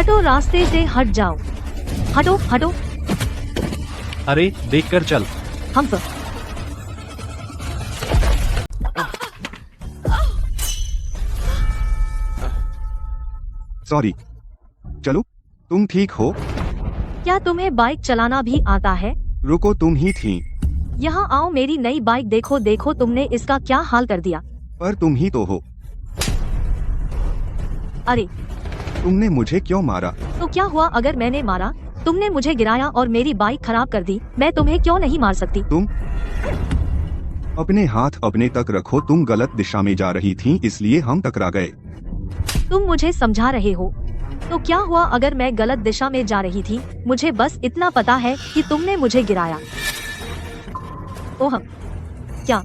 हटो, रास्ते से हट जाओ। हटो हटो। अरे देखकर चल। हम तो सॉरी। चलो, तुम ठीक हो? क्या तुम्हें बाइक चलाना भी आता है? रुको, तुम ही थी। यहाँ आओ, मेरी नई बाइक देखो। देखो तुमने इसका क्या हाल कर दिया। पर तुम ही तो हो। अरे तुमने मुझे क्यों मारा? तो क्या हुआ अगर मैंने मारा? तुमने मुझे गिराया और मेरी बाइक खराब कर दी। मैं तुम्हें क्यों नहीं मार सकती? तुम अपने हाथ अपने तक रखो। तुम गलत दिशा में जा रही थी, इसलिए हम टकरा गए। तुम मुझे समझा रहे हो? तो क्या हुआ अगर मैं गलत दिशा में जा रही थी? मुझे बस इतना पता है कि तुमने मुझे गिराया। ओह, क्या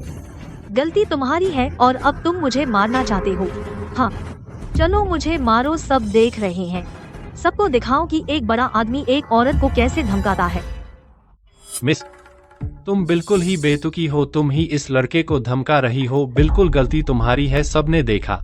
गलती तुम्हारी है और अब तुम मुझे मारना चाहते हो? हाँ, चलो मुझे मारो, सब देख रहे हैं। सबको दिखाओ कि एक बड़ा आदमी एक औरत को कैसे धमकाता है। मिस, तुम बिल्कुल ही बेतुकी हो। तुम ही इस लड़के को धमका रही हो। बिल्कुल गलती तुम्हारी है, सबने देखा।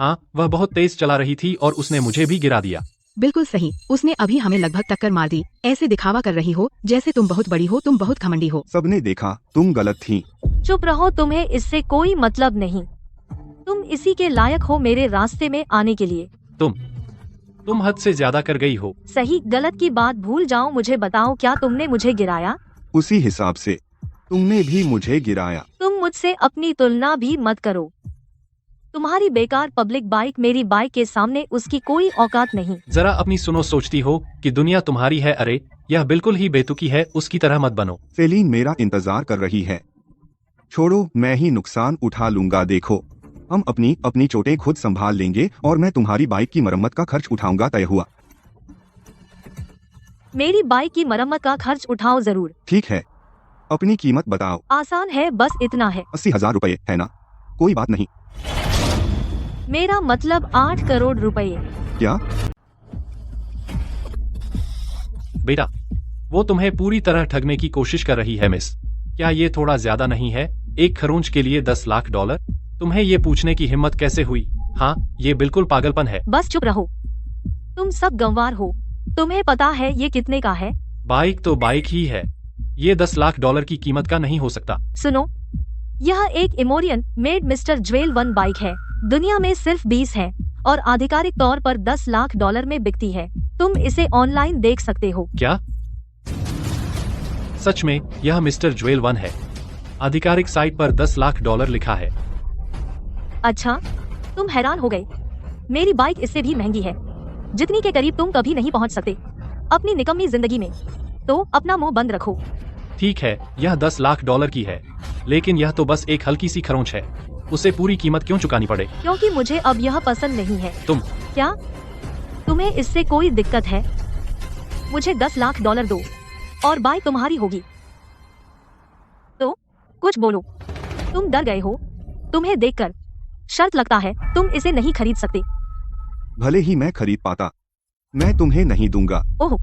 हाँ, वह बहुत तेज चला रही थी और उसने मुझे भी गिरा दिया। बिल्कुल सही, उसने अभी हमें लगभग टक्कर मार दी। ऐसे दिखावा कर रही हो जैसे तुम बहुत बड़ी हो, तुम बहुत घमंडी हो। सबने देखा, तुम गलत थी। चुप रहो, तुम्हें इससे कोई मतलब नहीं। तुम इसी के लायक हो मेरे रास्ते में आने के लिए। तुम हद से ज्यादा कर गई हो। सही गलत की बात भूल जाओ। मुझे बताओ, क्या तुमने मुझे गिराया? उसी हिसाब से तुमने भी मुझे गिराया। तुम मुझसे अपनी तुलना भी मत करो। तुम्हारी बेकार पब्लिक बाइक मेरी बाइक के सामने उसकी कोई औकात नहीं। जरा अपनी सुनो, सोचती हो कि दुनिया तुम्हारी है? अरे यह बिल्कुल ही बेतुकी है, उसकी तरह मत बनो। सेलिन मेरा इंतजार कर रही है। छोड़ो, मैं ही नुकसान उठा लूंगा। देखो, हम अपनी चोटें खुद संभाल लेंगे और मैं तुम्हारी बाइक की मरम्मत का खर्च उठाऊंगा। तय हुआ? मेरी बाइक की मरम्मत का खर्च उठाओ जरूर। ठीक है, अपनी कीमत बताओ। आसान है, बस इतना है। 80,000 रुपए है ना? कोई बात नहीं। मेरा मतलब 8 करोड़ रुपए। क्या? बेटा, वो तुम्हें पूरी तरह ठगने की कोशिश कर रही है मिस। क्या ये थोड़ा ज्यादा नहीं है? एक खरोंच के लिए $10 लाख? तुम्हें ये पूछने की हिम्मत कैसे हुई? हाँ, ये बिल्कुल पागलपन है। बस चुप रहो, तुम सब गंवार हो। तुम्हें पता है ये कितने का है? बाइक तो बाइक ही है, ये $10 लाख की कीमत का नहीं हो सकता। सुनो, यह एक इमोरियन मेड मिस्टर ज्वेल 1 बाइक है। दुनिया में सिर्फ 20 है और आधिकारिक तौर पर $10 लाख में बिकती है। तुम इसे ऑनलाइन देख सकते हो। क्या सच में यह मिस्टर ज्वेल 1 है? आधिकारिक साइट पर $10 लाख लिखा है। अच्छा, तुम हैरान हो गए? मेरी बाइक इससे भी महंगी है, जितनी के करीब तुम कभी नहीं पहुंच सकते अपनी निकम्मी जिंदगी में। तो अपना मुंह बंद रखो। ठीक है, यह $10 लाख की है, लेकिन यह तो बस एक हल्की सी खरोंच है। उसे पूरी कीमत क्यों चुकानी पड़े? क्योंकि मुझे अब यह पसंद नहीं है। तुम क्या तुम्हें इससे कोई दिक्कत है? मुझे $10 लाख दो और बाइक तुम्हारी होगी। तो कुछ बोलो, तुम डर गए हो? तुम्हें देखकर शर्त लगता है तुम इसे नहीं खरीद सकते। भले ही मैं खरीद पाता, मैं तुम्हें नहीं दूंगा। ओह,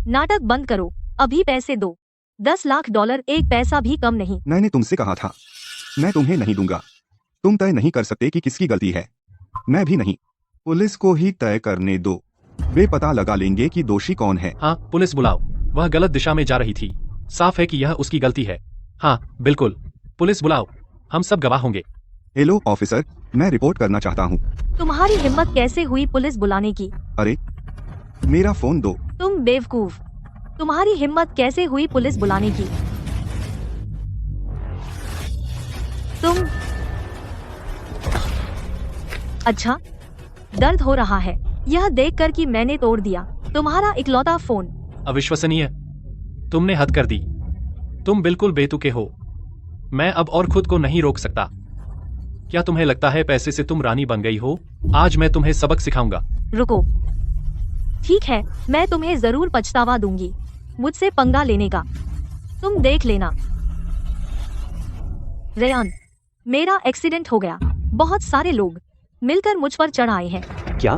नाटक बंद करो, अभी पैसे दो। $10 लाख एक पैसा भी कम नहीं। मैंने तुमसे कहा था, मैं तुम्हें नहीं दूंगा। तुम तय नहीं कर सकते कि किसकी गलती है, मैं भी नहीं। पुलिस को ही तय करने दो, वे पता लगा लेंगे कि दोषी कौन है। हाँ, पुलिस बुलाओ। वह गलत दिशा में जा रही थी, साफ है कि यह उसकी गलती है। हाँ बिल्कुल, पुलिस बुलाओ, हम सब गवाह होंगे। हेलो ऑफिसर, मैं रिपोर्ट करना चाहता हूँ। तुम्हारी हिम्मत कैसे हुई पुलिस बुलाने की? अरे मेरा फोन दो। तुम बेवकूफ, तुम्हारी हिम्मत कैसे हुई पुलिस बुलाने की? तुम अच्छा, दर्द हो रहा है यह देखकर कि मैंने तोड़ दिया तुम्हारा इकलौता फोन। अविश्वसनीय, तुमने हद कर दी। तुम बिल्कुल बेतुके हो। मैं अब और खुद को नहीं रोक सकता। क्या तुम्हें लगता है पैसे से तुम रानी बन गई हो? आज मैं तुम्हें सबक सिखाऊंगा। रुको, ठीक है, मैं तुम्हें जरूर पछतावा दूंगी मुझसे पंगा लेने का। तुम देख लेना। रेयान, मेरा एक्सीडेंट हो गया। बहुत सारे लोग मिलकर मुझ पर चढ़ आए हैं। क्या?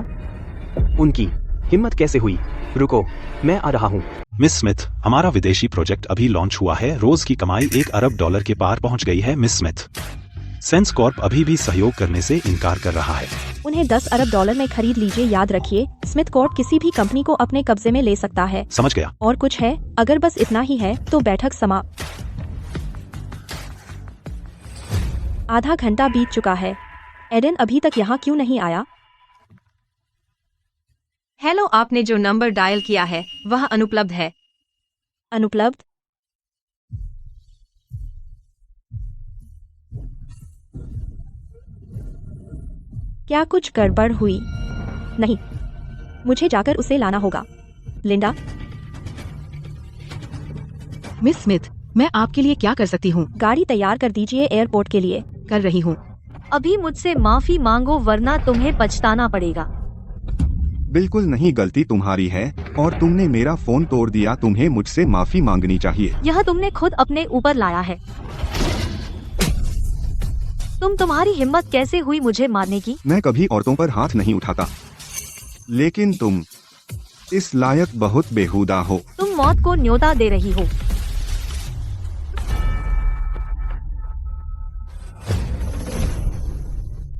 उनकी हिम्मत कैसे हुई? रुको, मैं आ रहा हूँ। मिस स्मिथ, हमारा विदेशी प्रोजेक्ट अभी लॉन्च हुआ है। रोज की कमाई $1 अरब के पार पहुंच गई है मिस स्मिथ। सेंस कॉर्प अभी भी सहयोग करने से इनकार कर रहा है। उन्हें 10 अरब डॉलर में खरीद लीजिए। याद रखिए, स्मिथ कॉर्प किसी भी कंपनी को अपने कब्जे में ले सकता है। समझ गया। और कुछ है? अगर बस इतना ही है तो बैठक समाप्त। आधा घंटा बीत चुका है। एडन अभी तक यहाँ क्यों नहीं आया? हेलो, आपने जो नंबर डायल किया है वह अनुपलब्ध है। अनुपलब्ध? क्या कुछ गड़बड़ हुई? नहीं, मुझे जाकर उसे लाना होगा। लिंडा, मिस स्मिथ, मैं आपके लिए क्या कर सकती हूँ? गाड़ी तैयार कर दीजिए एयरपोर्ट के लिए। कर रही हूँ। अभी मुझसे माफी मांगो वरना तुम्हें पछताना पड़ेगा। बिल्कुल नहीं, गलती तुम्हारी है और तुमने मेरा फोन तोड़ दिया। तुम्हें मुझसे माफी मांगनी चाहिए। यह तुमने खुद अपने ऊपर लाया है। तुम्हारी हिम्मत कैसे हुई मुझे मारने की? मैं कभी औरतों पर हाथ नहीं उठाता, लेकिन तुम इस लायक बहुत बेहुदा हो। तुम मौत को न्योता दे रही हो।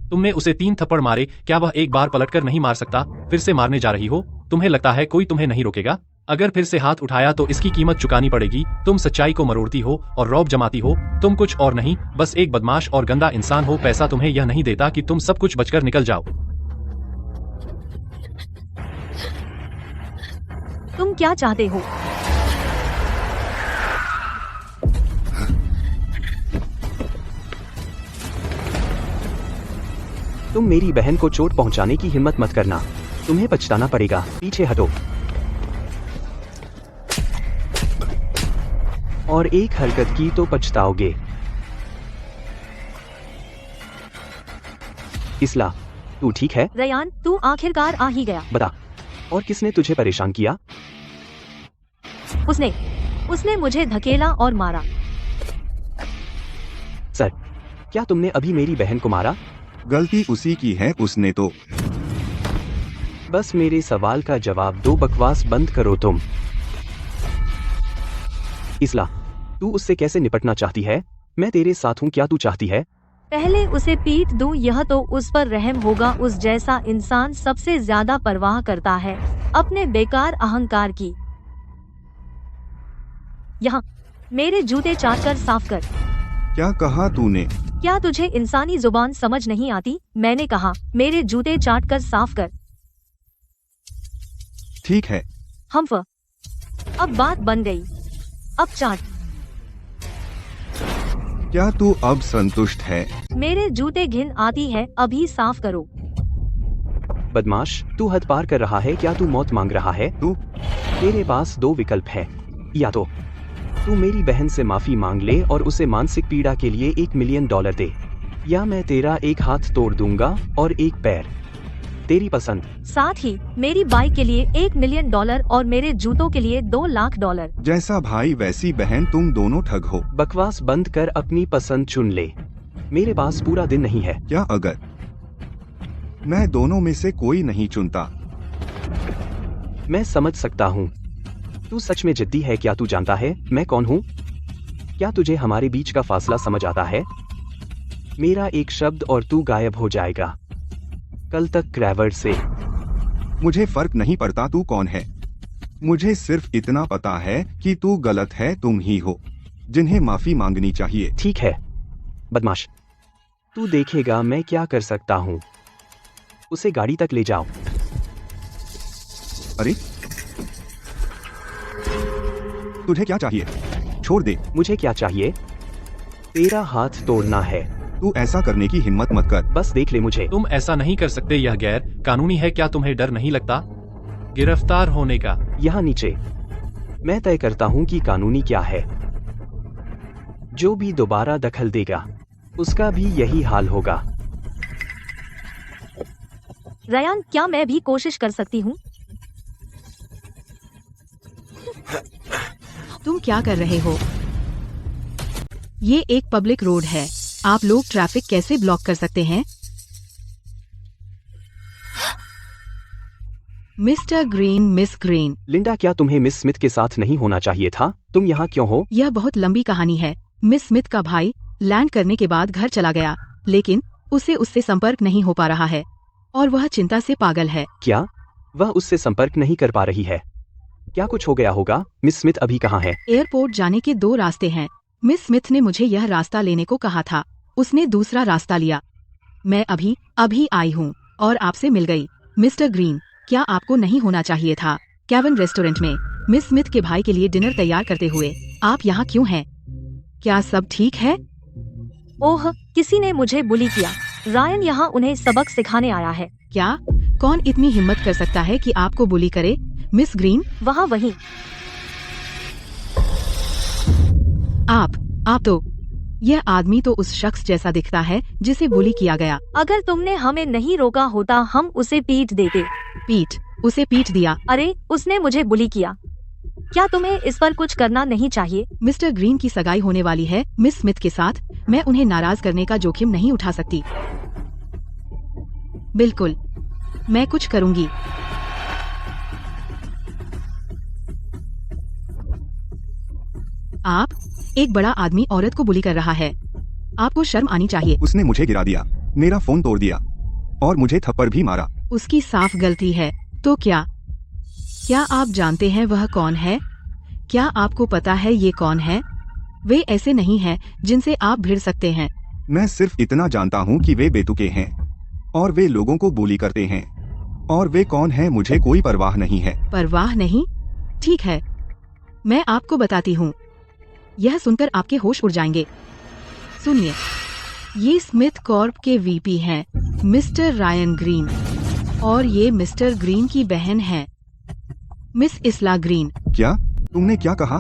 तुमने उसे 3 थप्पड़ मारे, क्या वह एक बार पलटकर नहीं मार सकता? फिर से मारने जा रही हो? तुम्हें लगता है कोई तुम्हें नहीं रोकेगा? अगर फिर से हाथ उठाया तो इसकी कीमत चुकानी पड़ेगी। तुम सच्चाई को मरोड़ती हो और रौब जमाती हो। तुम कुछ और नहीं, बस एक बदमाश और गंदा इंसान हो। पैसा तुम्हें यह नहीं देता कि तुम सब कुछ बचकर निकल जाओ। तुम क्या चाहते हो? तुम मेरी बहन को चोट पहुंचाने की हिम्मत मत करना। तुम्हें पछताना पड़ेगा। पीछे हटो। और एक हरकत की तो पछताओगे। इसला, तू ठीक है? रयान, तू आखिरकार आ ही गया। बता, और किसने तुझे परेशान किया? उसने मुझे धकेला और मारा। सर, क्या तुमने अभी मेरी बहन को मारा? गलती उसी की है, उसने तो। बस मेरे सवाल का जवाब दो। बकवास बंद करो तुम। इसला, तू उससे कैसे निपटना चाहती है? मैं तेरे साथ हूँ। क्या तू चाहती है? पहले उसे पीट दूं, यह तो उस पर रहम होगा। उस जैसा इंसान सबसे ज्यादा परवाह करता है अपने बेकार अहंकार की। यहाँ मेरे जूते चाट कर साफ कर। क्या कहा तूने? क्या तुझे इंसानी जुबान समझ नहीं आती? मैंने कहा मेरे जूते चाट कर साफ कर। ठीक है। हम्फ, अब बात बन गई। अब चाट। क्या तू अब संतुष्ट है? मेरे जूते घिन आती है, अभी साफ करो। बदमाश, तू हद पार कर रहा है। क्या तू मौत मांग रहा है? तू तेरे पास 2 विकल्प है। या तो तू मेरी बहन से माफी मांग ले और उसे मानसिक पीड़ा के लिए $1 मिलियन दे, या मैं तेरा एक हाथ तोड़ दूंगा और एक पैर। तेरी पसंद। साथ ही मेरी बाइक के लिए $1 मिलियन और मेरे जूतों के लिए $2 लाख। जैसा भाई वैसी बहन, तुम दोनों ठग हो। बकवास बंद कर अपनी पसंद चुन ले। मेरे पास पूरा दिन नहीं है। क्या अगर मैं दोनों में से कोई नहीं चुनता? मैं समझ सकता हूँ। तू सच में जिद्दी है। क्या तू जानता है मैं कौन हूँ? क्या तुझे हमारे बीच का फासला समझ आता है? मेरा एक शब्द और तू गायब हो जाएगा। कल तक क्रैवर से। मुझे फर्क नहीं पड़ता तू कौन है। मुझे सिर्फ इतना पता है कि तू गलत है। तुम ही हो जिन्हें माफी मांगनी चाहिए। ठीक है बदमाश, तू देखेगा मैं क्या कर सकता हूँ। उसे गाड़ी तक ले जाओ। अरे, तुझे क्या चाहिए? छोड़ दे। मुझे क्या चाहिए? तेरा हाथ तोड़ना है। तू ऐसा करने की हिम्मत मत कर। बस देख ले मुझे। तुम ऐसा नहीं कर सकते, यह गैर कानूनी है। क्या तुम्हें डर नहीं लगता गिरफ्तार होने का? यहाँ नीचे मैं तय करता हूँ कि कानूनी क्या है। जो भी दोबारा दखल देगा उसका भी यही हाल होगा। रयान, क्या मैं भी कोशिश कर सकती हूँ? तुम क्या कर रहे हो? ये एक पब्लिक रोड है। आप लोग ट्रैफिक कैसे ब्लॉक कर सकते हैं? Mister green, miss green. Linda, क्या तुम्हें मिस स्मिथ के साथ नहीं होना चाहिए था? तुम यहाँ क्यों हो? यह बहुत लंबी कहानी है। मिस स्मिथ का भाई लैंड करने के बाद घर चला गया। लेकिन उसे उससे संपर्क नहीं हो पा रहा है और वह चिंता से पागल है। क्या वह उससे संपर्क नहीं कर पा रही है? क्या कुछ हो गया होगा? मिस स्मिथ अभी कहाँ है? एयरपोर्ट जाने के 2 रास्ते हैं। मिस स्मिथ ने मुझे यह रास्ता लेने को कहा था, उसने दूसरा रास्ता लिया। मैं अभी आई हूँ और आपसे मिल गई। मिस्टर ग्रीन, क्या आपको नहीं होना चाहिए था केविन रेस्टोरेंट में मिस स्मिथ के भाई के लिए डिनर तैयार करते हुए? आप यहाँ क्यों हैं? क्या सब ठीक है? ओह, किसी ने मुझे बुली किया। रायन यहाँ उन्हें सबक सिखाने आया है। क्या? कौन इतनी हिम्मत कर सकता है कि आपको बुली करे? मिस ग्रीन, वही आप तो यह आदमी तो उस शख्स जैसा दिखता है जिसे बुली किया गया। अगर तुमने हमें नहीं रोका होता हम उसे पीट देते। उसे पीट दिया। अरे, उसने मुझे बुली किया। क्या तुम्हें इस पर कुछ करना नहीं चाहिए? मिस्टर ग्रीन की सगाई होने वाली है मिस स्मिथ के साथ, मैं उन्हें नाराज करने का जोखिम नहीं उठा सकती। बिल्कुल, मैं कुछ करूंगी। आप, एक बड़ा आदमी औरत को बुली कर रहा है, आपको शर्म आनी चाहिए। उसने मुझे गिरा दिया, मेरा फोन तोड़ दिया और मुझे थप्पड़ भी मारा। उसकी साफ गलती है। तो क्या आप जानते हैं वह कौन है? क्या आपको पता है ये कौन है? वे ऐसे नहीं हैं जिनसे आप भिड़ सकते हैं। मैं सिर्फ इतना जानता हूँ कि वे बेतुके हैं और वे लोगों को bully करते हैं और वे कौन है मुझे कोई परवाह नहीं है। परवाह नहीं? ठीक है, मैं आपको बताती हूँ। यह सुनकर आपके होश उड़ जाएंगे। सुनिए, ये स्मिथ कॉर्प के वीपी हैं, मिस्टर रायन ग्रीन, और ये मिस्टर ग्रीन की बहन है, मिस इसला ग्रीन। क्या? तुमने क्या कहा?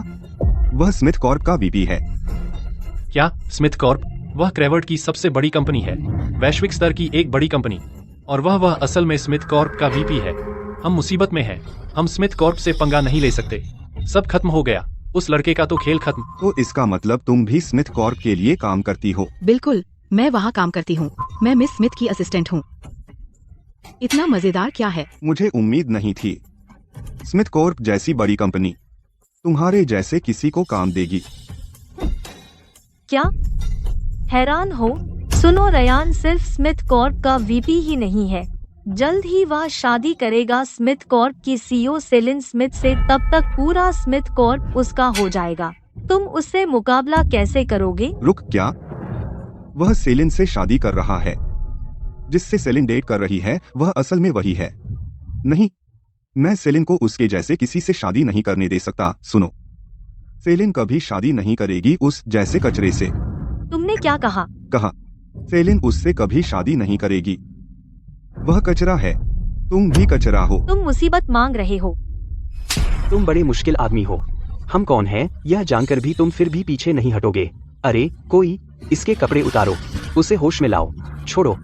वह स्मिथ कॉर्प का वीपी है। क्या? Smith Corp? वह क्रेवर्ट की सबसे बड़ी कंपनी है, वैश्विक स्तर की एक बड़ी कंपनी, और वह असल में स्मिथ कॉर्प का वीपी है। हम मुसीबत में हैं। हम स्मिथ कॉर्प से पंगा नहीं ले सकते। सब खत्म हो गया। उस लड़के का तो खेल खत्म। तो इसका मतलब तुम भी स्मिथ कॉर्प के लिए काम करती हो? बिल्कुल, मैं वहाँ काम करती हूँ। मैं मिस स्मिथ की असिस्टेंट हूँ। इतना मजेदार क्या है? मुझे उम्मीद नहीं थी। स्मिथ कॉर्प जैसी बड़ी कंपनी तुम्हारे जैसे किसी को काम देगी। क्या? हैरान हो? सुनो, रयान सिर्फ स्मिथ कॉर्प का वीपी ही नहीं है, जल्द ही वह शादी करेगा स्मिथ कॉर्प की सीईओ सेलिन स्मिथ से। तब तक पूरा स्मिथ कॉर्प उसका हो जाएगा। तुम उससे मुकाबला कैसे करोगे? रुक, क्या? वह सेलिन से शादी कर रहा है? जिससे सेलिन डेट कर रही है वह असल में वही है। नहीं, मैं सेलिन को उसके जैसे किसी से शादी नहीं करने दे सकता। सुनो, सेलिन कभी शादी नहीं करेगी उस जैसे कचरे से। तुमने क्या कहा? कहा, सेलिन उससे कभी शादी नहीं करेगी। वह कचरा है, तुम भी कचरा हो। तुम मुसीबत मांग रहे हो। तुम बड़े मुश्किल आदमी हो। हम कौन हैं यह जानकर भी तुम फिर भी पीछे नहीं हटोगे। अरे कोई, इसके कपड़े उतारो, उसे होश में लाओ। छोड़ो।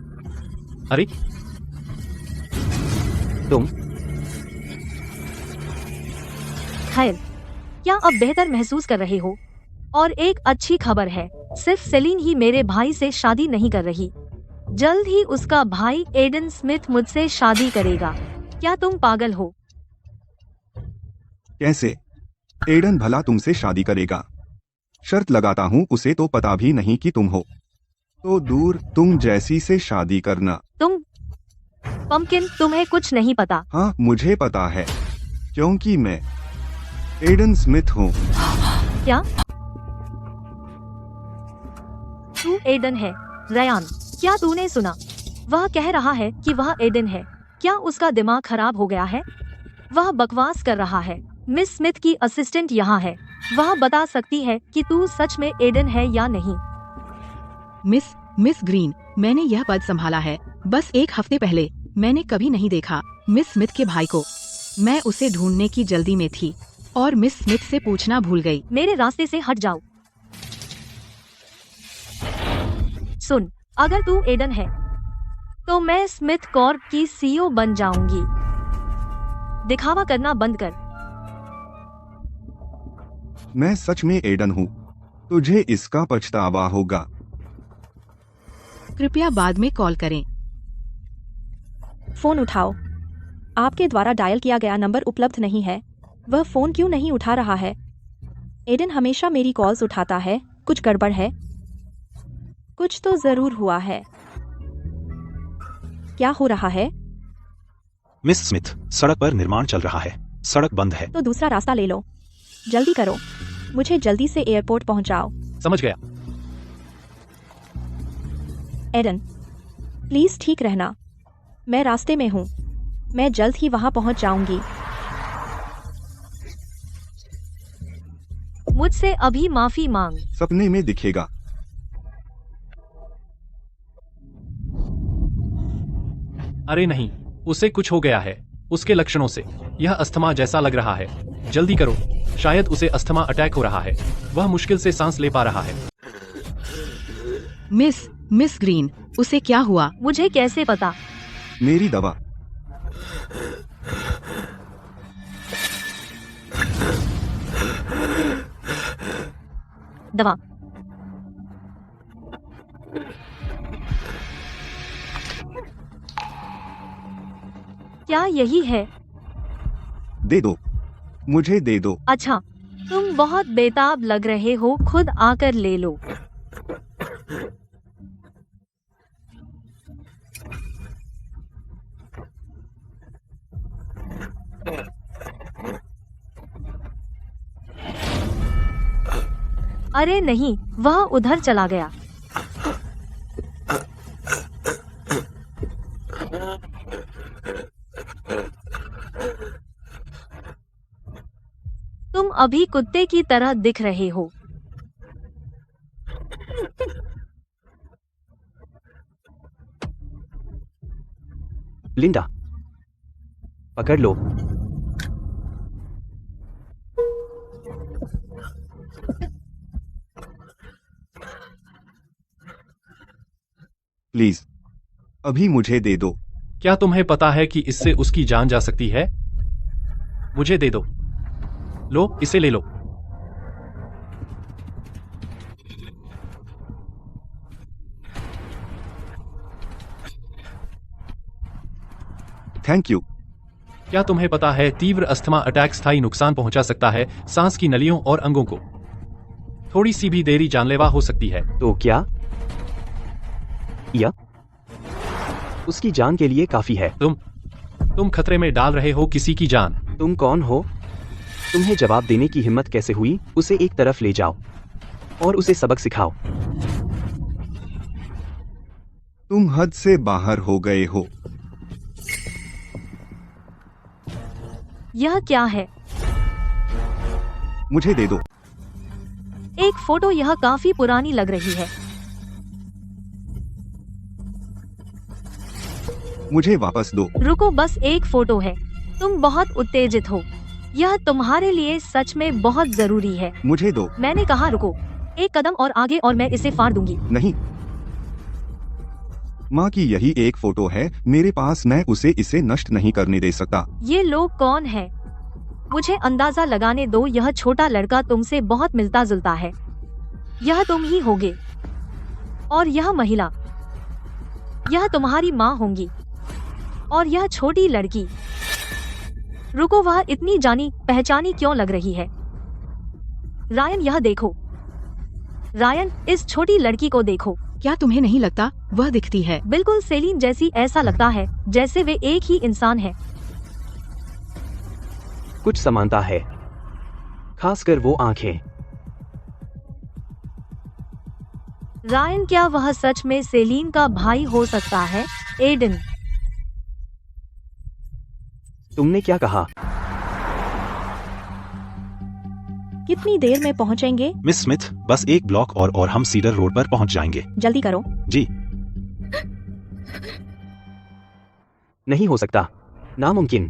अरे तुम खैर, क्या अब बेहतर महसूस कर रहे हो? और एक अच्छी खबर है, सिर्फ सेलिन ही मेरे भाई से शादी नहीं कर रही, जल्द ही उसका भाई एडन स्मिथ मुझसे शादी करेगा। क्या तुम पागल हो? कैसे? एडन भला तुमसे शादी करेगा? शर्त लगाता हूँ उसे तो पता भी नहीं कि तुम हो। तो दूर तुम जैसी से शादी करना। तुम पंपकिन, तुम्हें कुछ नहीं पता। हाँ, मुझे पता है, क्योंकि मैं एडन स्मिथ हूँ। क्या? तू एडन है? रयान, क्या तूने सुना? वह कह रहा है कि वह एडन है। क्या उसका दिमाग खराब हो गया है? वह बकवास कर रहा है। मिस स्मिथ की असिस्टेंट यहाँ है, वह बता सकती है कि तू सच में एडन है या नहीं। मिस ग्रीन, मैंने यह पद संभाला है बस 1 हफ्ते पहले। मैंने कभी नहीं देखा मिस स्मिथ के भाई को। मैं उसे ढूंढने की जल्दी में थी और मिस स्मिथ से पूछना भूल गई। मेरे रास्ते से हट जाओ। सुन, अगर तू एडन है तो मैं स्मिथ कॉर्प की सीईओ बन जाऊंगी। दिखावा करना बंद कर। मैं सच में एडन हूँ, तुझे इसका पछतावा होगा। कृपया बाद में कॉल करें। फोन उठाओ। आपके द्वारा डायल किया गया नंबर उपलब्ध नहीं है। वह फोन क्यों नहीं उठा रहा है? एडन हमेशा मेरी कॉल्स उठाता है, कुछ गड़बड़ है? कुछ तो जरूर हुआ है। क्या हो रहा है? मिस स्मिथ, सड़क पर निर्माण चल रहा है। सड़क बंद है। तो दूसरा रास्ता ले लो। जल्दी करो, मुझे जल्दी से एयरपोर्ट पहुंचाओ। समझ गया। एडन, प्लीज ठीक रहना। मैं रास्ते में हूँ। मैं जल्द ही वहां पहुंच जाऊंगी। मुझसे अभी माफी मांग। सपने में दिखेगा। अरे नहीं, उसे कुछ हो गया है। उसके लक्षणों से यह अस्थमा जैसा लग रहा है। जल्दी करो, शायद उसे अस्थमा अटैक हो रहा है। वह मुश्किल से सांस ले पा रहा है। मिस ग्रीन, उसे क्या हुआ? मुझे कैसे पता? मेरी दवा। दवा। क्या यही है? दे दो, मुझे दे दो। अच्छा, तुम बहुत बेताब लग रहे हो, खुद आकर ले लो। अरे नहीं, वह उधर चला गया। तुम अभी कुत्ते की तरह दिख रहे हो। लिंडा, पकड़ लो। प्लीज, अभी मुझे दे दो। क्या तुम्हें पता है कि इससे उसकी जान जा सकती है? मुझे दे दो। लो, इसे ले लो। Thank you. क्या तुम्हें पता है तीव्र अस्थमा अटैक स्थायी नुकसान पहुंचा सकता है सांस की नलियों और अंगों को। थोड़ी सी भी देरी जानलेवा हो सकती है। तो क्या यह उसकी जान के लिए काफी है? तुम खतरे में डाल रहे हो किसी की जान। तुम कौन हो? तुम्हें जवाब देने की हिम्मत कैसे हुई? उसे एक तरफ ले जाओ और उसे सबक सिखाओ। तुम हद से बाहर हो गए हो। यह क्या है? मुझे दे दो। एक फोटो। यह काफी पुरानी लग रही है। मुझे वापस दो। रुको, बस एक फोटो है। तुम बहुत उत्तेजित हो। यह तुम्हारे लिए सच में बहुत जरूरी है। मुझे दो। मैंने कहा रुको। एक कदम और आगे और मैं इसे फाड़ दूंगी। नहीं, माँ की यही एक फोटो है मेरे पास। मैं उसे इसे नष्ट नहीं करने दे सकता। ये लोग कौन है? मुझे अंदाजा लगाने दो। यह छोटा लड़का तुमसे बहुत मिलता जुलता है। यह तुम ही होगे। और यह महिला, यह तुम्हारी माँ होंगी। और यह छोटी लड़की, रुको, वह इतनी जानी पहचानी क्यों लग रही है? रायन, यह देखो। रायन, इस छोटी लड़की को देखो। क्या तुम्हें नहीं लगता वह दिखती है? बिल्कुल सेलिन जैसी। ऐसा लगता है जैसे वे एक ही इंसान है। कुछ समानता है, खासकर वो आंखें। रायन, क्या वह सच में सेलिन का भाई हो सकता है? एडन, तुमने क्या कहा? कितनी देर में पहुंचेंगे? मिस स्मिथ, बस एक ब्लॉक और हम सीडर रोड पर पहुंच जाएंगे। जल्दी करो। जी। नहीं हो सकता, नामुमकिन।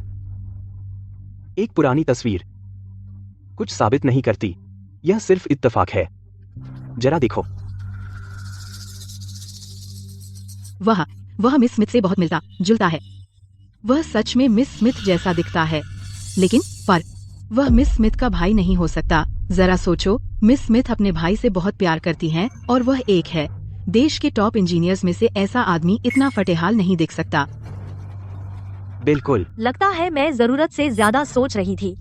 एक पुरानी तस्वीर कुछ साबित नहीं करती। यह सिर्फ इत्तेफाक है। जरा देखो। वह मिस स्मिथ से बहुत मिलता जुलता है। वह सच में मिस स्मिथ जैसा दिखता है, लेकिन वह मिस स्मिथ का भाई नहीं हो सकता। जरा सोचो, मिस स्मिथ अपने भाई से बहुत प्यार करती हैं और वह एक है। देश के टॉप इंजीनियर्स में से ऐसा आदमी इतना फटेहाल नहीं दिख सकता। बिल्कुल। लगता है मैं जरूरत से ज्यादा सोच रही थी।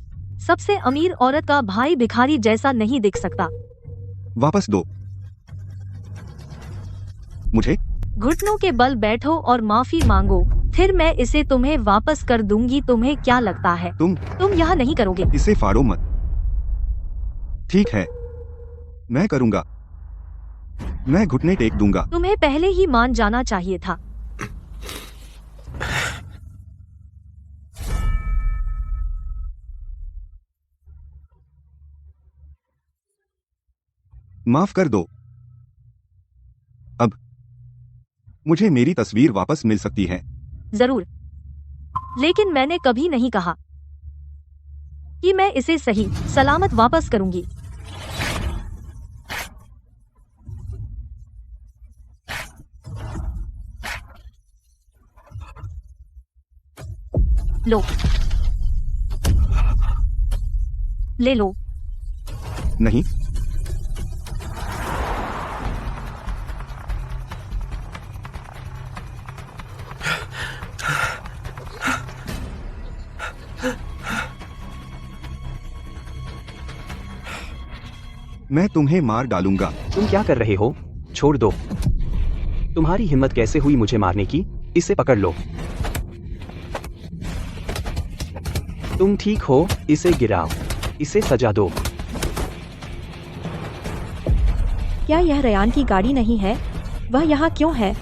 सबसे अमीर औरत का भाई भिखारी जैसा नहीं दिख सकता। वापस दो। मुझे घुटनों के बल बैठो और माफी मांगो, फिर मैं इसे तुम्हें वापस कर दूंगी। तुम्हें क्या लगता है तुम यह नहीं करोगे? इसे फाड़ो मत। ठीक है, मैं करूंगा। मैं घुटने टेक दूंगा। तुम्हें पहले ही मान जाना चाहिए था। माफ कर दो। अब मुझे मेरी तस्वीर वापस मिल सकती है। जरूर, लेकिन मैंने कभी नहीं कहा कि मैं इसे सही सलामत वापस करूंगी। लो, ले लो। नहीं, मैं तुम्हें मार डालूंगा। तुम क्या कर रहे हो? छोड़ दो। तुम्हारी हिम्मत कैसे हुई मुझे मारने की? इसे पकड़ लो। तुम ठीक हो? इसे गिराओ। इसे सजा दो। क्या यह रयान की गाड़ी नहीं है? वह यहाँ क्यों है?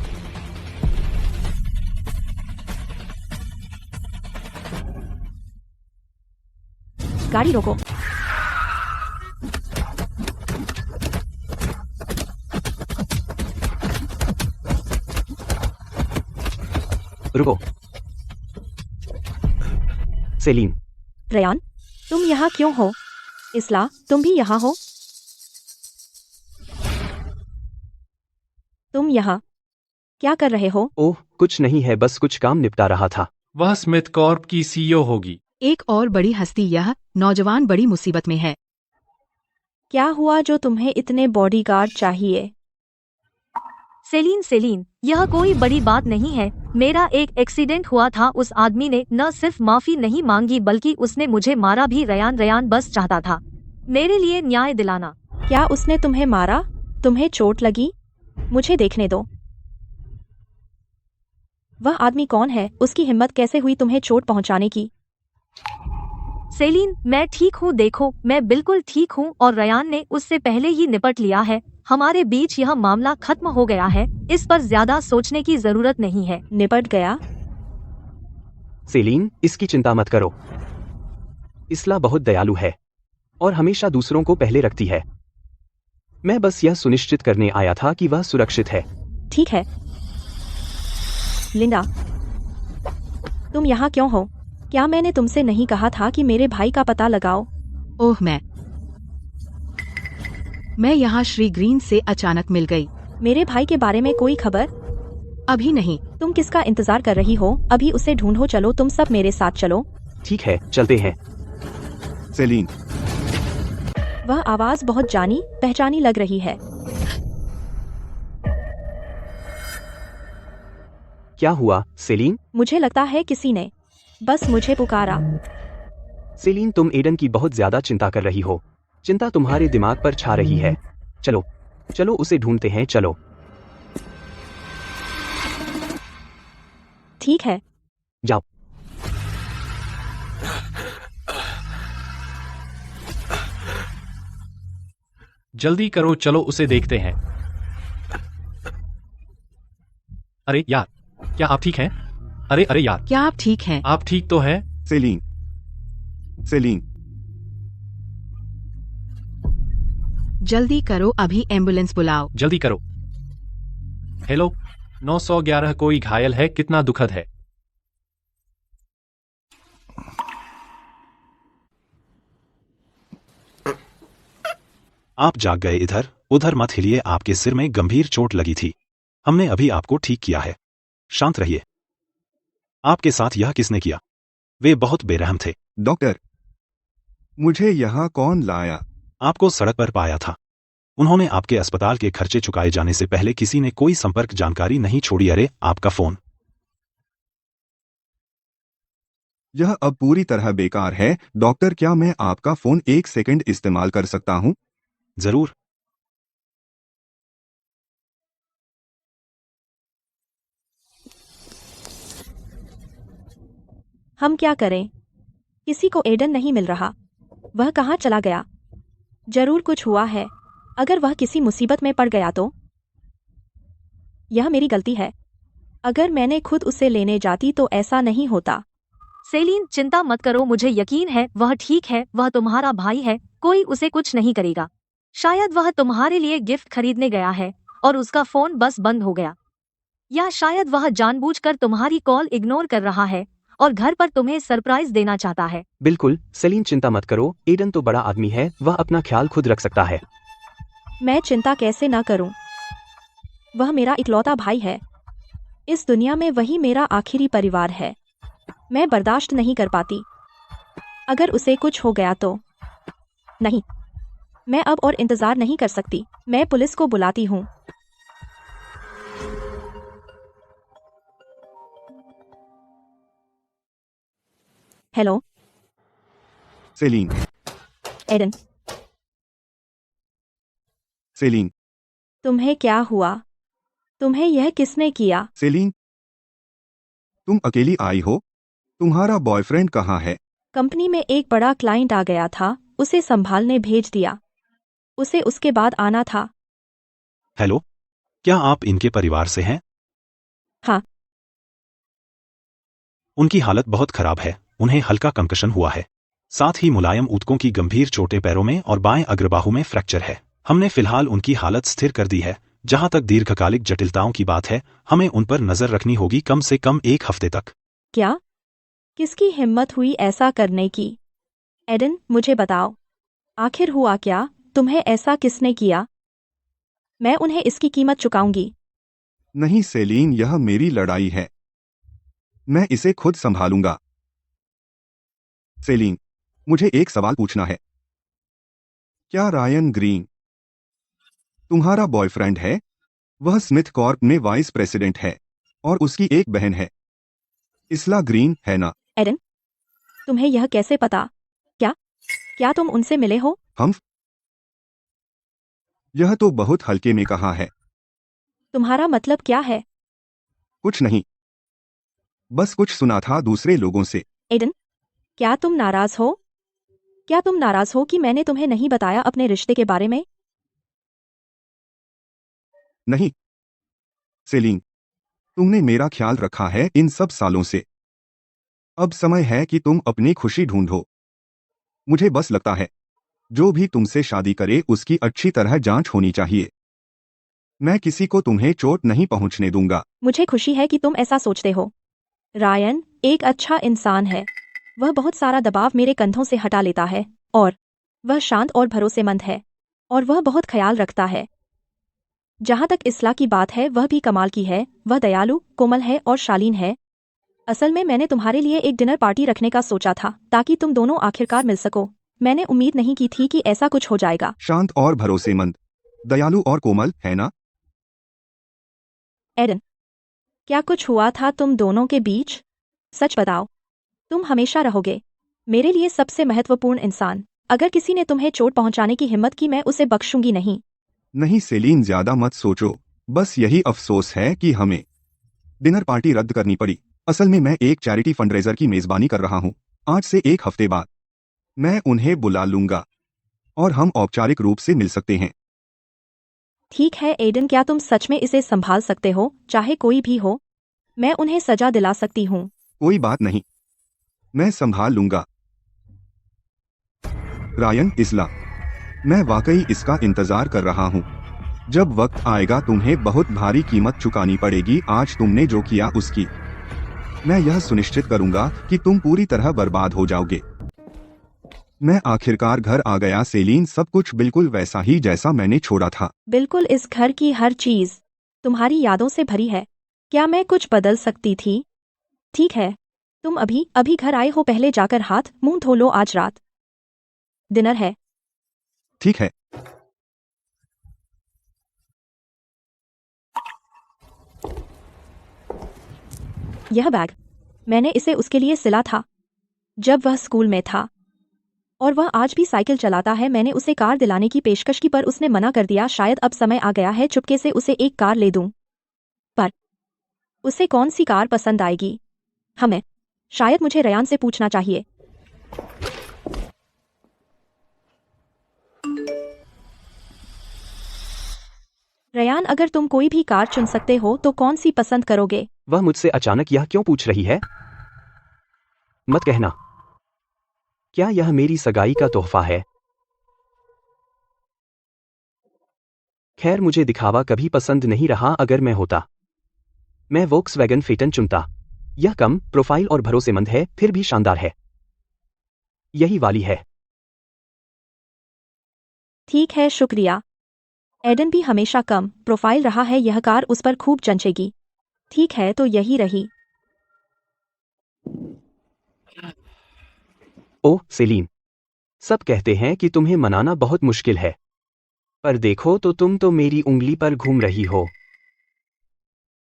गाड़ी रोको। रुको। सेलीन, रयान, तुम यहाँ क्यों हो? इसला, तुम भी यहाँ हो? तुम यहाँ क्या कर रहे हो? ओह, कुछ नहीं है, बस कुछ काम निपटा रहा था। वह स्मिथ कॉर्प की सीईओ होगी। एक और बड़ी हस्ती, यह नौजवान बड़ी मुसीबत में है। क्या हुआ जो तुम्हें इतने बॉडीगार्ड चाहिए? सेलीन, यह कोई बड़ी बात नहीं है। मेरा एक एक्सीडेंट हुआ था। उस आदमी ने न सिर्फ माफी नहीं मांगी बल्कि उसने मुझे मारा भी। रयान बस चाहता था मेरे लिए न्याय दिलाना। क्या उसने तुम्हें मारा? तुम्हें चोट लगी? मुझे देखने दो। वह आदमी कौन है? उसकी हिम्मत कैसे हुई तुम्हें चोट पहुंचाने की? सेलीन, मैं ठीक हूँ। देखो, मैं बिल्कुल ठीक हूँ और रयान ने उससे पहले ही निपट लिया है। हमारे बीच यह मामला खत्म हो गया है। इस पर ज्यादा सोचने की जरूरत नहीं है। निपट गया? सेलीन, इसकी चिंता मत करो। इसला बहुत दयालु है और हमेशा दूसरों को पहले रखती है। मैं बस यह सुनिश्चित करने आया था कि वह सुरक्षित है। ठीक है। लिंडा, तुम यहाँ क्यों हो? क्या मैंने तुमसे नहीं कहा था कि मेरे भाई का पता लगाओ? ओह, मैं यहाँ श्री ग्रीन से अचानक मिल गई। मेरे भाई के बारे में कोई खबर? अभी नहीं। तुम किसका इंतजार कर रही हो? अभी उसे ढूंढो। चलो, तुम सब मेरे साथ चलो। ठीक है, चलते हैं। सेलीन, वह आवाज बहुत जानी पहचानी लग रही है। क्या हुआ, सेलीन? मुझे लगता है किसी ने बस मुझे पुकारा। सेलीन, तुम एडन की बहुत ज्यादा चिंता कर रही हो। चिंता तुम्हारे दिमाग पर छा रही है। चलो चलो, उसे ढूंढते हैं। चलो। ठीक है, जाओ। जल्दी करो, चलो उसे देखते हैं। अरे यार, क्या आप ठीक हैं? अरे यार, क्या आप ठीक हैं? आप ठीक तो हैं? सेलीन, जल्दी करो, अभी एम्बुलेंस बुलाओ। जल्दी करो। हेलो, 911, कोई घायल है? कितना दुखद है। आप जाग गए। इधर उधर मत हिलिए, आपके सिर में गंभीर चोट लगी थी। हमने अभी आपको ठीक किया है। शांत रहिए। आपके साथ यह किसने किया? वे बहुत बेरहम थे। डॉक्टर, मुझे यहाँ कौन लाया? आपको सड़क पर पाया था। उन्होंने आपके अस्पताल के खर्चे चुकाए जाने से पहले किसी ने कोई संपर्क जानकारी नहीं छोड़ी। अरे, आपका फोन। यह अब पूरी तरह बेकार है। डॉक्टर, क्या मैं आपका फोन 1 सेकंड इस्तेमाल कर सकता हूँ? जरूर। हम क्या करें? किसी को एडन नहीं मिल रहा। वह कहाँ चला गया? जरूर कुछ हुआ है। अगर वह किसी मुसीबत में पड़ गया तो? यह मेरी गलती है। अगर मैंने खुद उसे लेने जाती तो ऐसा नहीं होता। सेलिन, चिंता मत करो, मुझे यकीन है वह ठीक है। वह तुम्हारा भाई है, कोई उसे कुछ नहीं करेगा। शायद वह तुम्हारे लिए गिफ्ट खरीदने गया है और उसका फोन बस बंद हो गया, या शायद वह जानबूझकर तुम्हारी कॉल इग्नोर कर रहा है और घर पर तुम्हें सरप्राइज देना चाहता है। बिल्कुल सेलिन, चिंता मत करो, एडन तो बड़ा आदमी है, वह अपना ख्याल खुद रख सकता है। मैं चिंता कैसे न करूं? वह मेरा इकलौता भाई है। इस दुनिया में वही मेरा आखिरी परिवार है। मैं बर्दाश्त नहीं कर पाती अगर उसे कुछ हो गया तो। नहीं, मैं अब और इंतजार नहीं कर सकती। मैं पुलिस को बुलाती हूँ। हेलो सेलिन, एडन, सेलिन, तुम्हें क्या हुआ? तुम्हें यह किसने किया? सेलिन, तुम अकेली आई हो? तुम्हारा बॉयफ्रेंड कहाँ है? कंपनी में एक बड़ा क्लाइंट आ गया था, उसे संभालने भेज दिया। उसे उसके बाद आना था। हेलो, क्या आप इनके परिवार से हैं? हाँ। उनकी हालत बहुत खराब है, उन्हें हल्का कंकशन हुआ है। साथ ही मुलायम ऊतकों की गंभीर चोटें पैरों में और बाएं अग्रबाहु में फ्रैक्चर है। हमने फिलहाल उनकी हालत स्थिर कर दी है। जहां तक दीर्घकालिक जटिलताओं की बात है, हमें उन पर नजर रखनी होगी कम से कम 1 हफ्ते तक। क्या? किसकी हिम्मत हुई ऐसा करने की? एडन, मुझे बताओ, आखिर हुआ क्या? तुम्हें ऐसा किसने किया? मैं उन्हें इसकी कीमत चुकाऊंगी। नहीं सेलिन, यह मेरी लड़ाई है। मैं इसे खुद संभालूंगा। सेलिन, मुझे एक सवाल पूछना है। क्या रायन ग्रीन तुम्हारा बॉयफ्रेंड है? वह स्मिथ कॉर्प में वाइस प्रेसिडेंट है और उसकी एक बहन है, इसला ग्रीन, है ना? एडन, तुम्हें यह कैसे पता? क्या तुम उनसे मिले हो? हम? यह तो बहुत हल्के में कहा है। तुम्हारा मतलब क्या है? कुछ नहीं, बस कुछ सुना था दूसरे लोगों से। एडन, क्या तुम नाराज हो? क्या तुम नाराज हो कि मैंने तुम्हें नहीं बताया अपने रिश्ते के बारे में? नहीं सेलिन, तुमने मेरा ख्याल रखा है इन सब सालों से। अब समय है कि तुम अपनी खुशी ढूंढो। मुझे बस लगता है जो भी तुमसे शादी करे उसकी अच्छी तरह जांच होनी चाहिए। मैं किसी को तुम्हें चोट नहीं पहुंचने दूंगा। मुझे खुशी है कि तुम ऐसा सोचते हो। रायन एक अच्छा इंसान है। वह बहुत सारा दबाव मेरे कंधों से हटा लेता है और वह शांत और भरोसेमंद है और वह बहुत ख्याल रखता है। जहां तक इसला की बात है, वह भी कमाल की है। वह दयालु, कोमल है और शालीन है। असल में मैंने तुम्हारे लिए एक डिनर पार्टी रखने का सोचा था ताकि तुम दोनों आखिरकार मिल सको। मैंने उम्मीद नहीं की थी कि ऐसा कुछ हो जाएगा। शांत और भरोसेमंद, दयालु और कोमल, है ना? एडन, क्या कुछ हुआ था तुम दोनों के बीच? सच बताओ, तुम हमेशा रहोगे मेरे लिए सबसे महत्वपूर्ण इंसान। अगर किसी ने तुम्हें चोट पहुंचाने की हिम्मत की, मैं उसे बख्शूंगी नहीं। नहीं सेलिन, ज्यादा मत सोचो। बस यही अफसोस है कि हमें डिनर पार्टी रद्द करनी पड़ी। असल में मैं एक चैरिटी फंडरेजर की मेजबानी कर रहा हूँ। आज से 1 हफ्ते बाद मैं उन्हें बुला लूंगा और हम औपचारिक रूप से मिल सकते हैं। ठीक है एडन, क्या तुम सच में इसे संभाल सकते हो, चाहे कोई भी हो? मैं उन्हें सजा दिला सकती हूँ। कोई बात नहीं, मैं संभाल लूंगा। रायन, इसला, मैं वाकई इसका इंतजार कर रहा हूँ। जब वक्त आएगा तुम्हें बहुत भारी कीमत चुकानी पड़ेगी आज तुमने जो किया उसकी। मैं यह सुनिश्चित करूंगा कि तुम पूरी तरह बर्बाद हो जाओगे। मैं आखिरकार घर आ गया सेलिन, सब कुछ बिल्कुल वैसा ही जैसा मैंने छोड़ा था। बिल्कुल, इस घर की हर चीज तुम्हारी यादों से भरी है। क्या मैं कुछ बदल सकती थी? ठीक है, तुम अभी अभी घर आए हो, पहले जाकर हाथ मुंह धो लो, आज रात डिनर है। ठीक है। यह बैग मैंने इसे उसके लिए सिला था जब वह स्कूल में था और वह आज भी साइकिल चलाता है। मैंने उसे कार दिलाने की पेशकश की पर उसने मना कर दिया। शायद अब समय आ गया है चुपके से उसे एक कार ले दूं। पर उसे कौन सी कार पसंद आएगी? हमें शायद मुझे रयान से पूछना चाहिए। रयान, अगर तुम कोई भी कार चुन सकते हो तो कौन सी पसंद करोगे? वह मुझसे अचानक यह क्यों पूछ रही है? मत कहना। क्या यह मेरी सगाई का तोहफा है? खैर, मुझे दिखावा कभी पसंद नहीं रहा। अगर मैं होता, मैं वोक्सवैगन फेटन चुनता। यह कम प्रोफाइल और भरोसेमंद है, फिर भी शानदार है। यही वाली है। ठीक है, शुक्रिया। एडन भी हमेशा कम प्रोफाइल रहा है, यह कार उस पर खूब जंचेगी। ठीक है, तो यही रही। ओह सेलिन, सब कहते हैं कि तुम्हें मनाना बहुत मुश्किल है, पर देखो तो तुम तो मेरी उंगली पर घूम रही हो,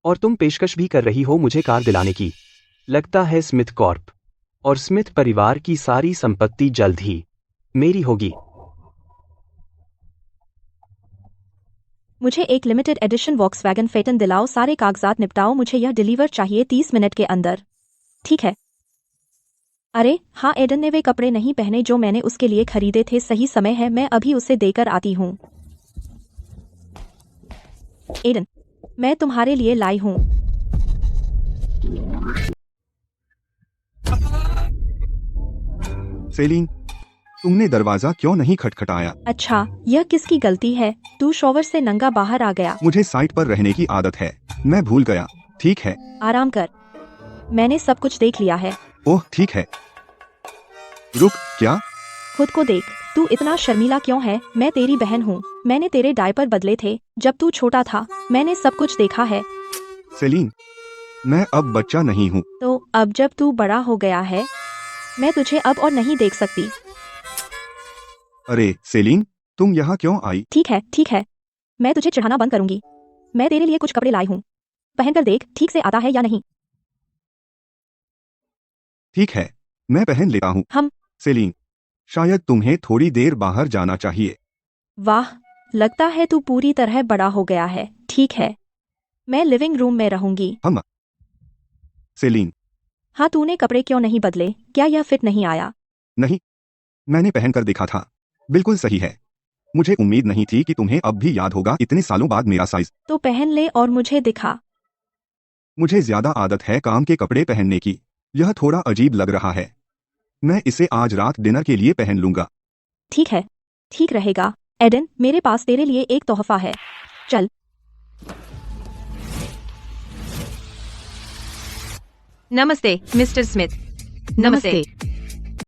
और तुम पेशकश भी कर रही हो मुझे कार दिलाने की। लगता है स्मिथ कॉर्प और स्मिथ परिवार की सारी संपत्ति जल्द ही मेरी होगी। मुझे एक लिमिटेड एडिशन वॉक्सवैगन फेटन दिलाओ, सारे कागजात निपटाओ, मुझे यह डिलीवर चाहिए 30 मिनट के अंदर। ठीक है। अरे हाँ, एडन ने वे कपड़े नहीं पहने जो मैंने उसके लिए खरीदे थे। सही समय है, मैं अभी उसे देकर आती हूँ। एडन, मैं तुम्हारे लिए लाई हूँ। सेलिन, तुमने दरवाजा क्यों नहीं खटखटाया? अच्छा, यह किसकी गलती है? तू शॉवर से नंगा बाहर आ गया। मुझे साइट पर रहने की आदत है, मैं भूल गया। ठीक है। आराम कर, मैंने सब कुछ देख लिया है। ओह ठीक है। रुक, क्या? खुद को देख, तू इतना शर्मीला क्यों है? मैं तेरी बहन हूँ, मैंने तेरे डायपर बदले थे जब तू छोटा था, मैंने सब कुछ देखा है। सेलिन, मैं अब बच्चा नहीं हूँ। तो अब जब तू बड़ा हो गया है, मैं तुझे अब और नहीं देख सकती। अरे सेलिन, तुम यहाँ क्यों आई? ठीक है, मैं तुझे चिढ़ाना बंद करूंगी। मैं तेरे लिए कुछ कपड़े लाई हूँ, पहनकर देख ठीक से आता है या नहीं। ठीक है, मैं पहन लेता हूँ। हम सेलिन, शायद तुम्हें थोड़ी देर बाहर जाना चाहिए। वाह, लगता है तू पूरी तरह बड़ा हो गया है। ठीक है, मैं लिविंग रूम में रहूंगी। हम सेलिन, हाँ, तूने कपड़े क्यों नहीं बदले? क्या यह फिट नहीं आया? नहीं, मैंने पहनकर देखा था, बिल्कुल सही है। मुझे उम्मीद नहीं थी कि तुम्हें अब भी याद होगा इतने सालों बाद मेरा साइज। तो पहन ले और मुझे दिखा। मुझे ज्यादा आदत है काम के कपड़े पहनने की, यह थोड़ा अजीब लग रहा है। मैं इसे आज रात डिनर के लिए पहन लूंगा। ठीक है, ठीक रहेगा। एडन, मेरे पास तेरे लिए एक तोहफा है, चल। नमस्ते मिस्टर स्मिथ। नमस्ते।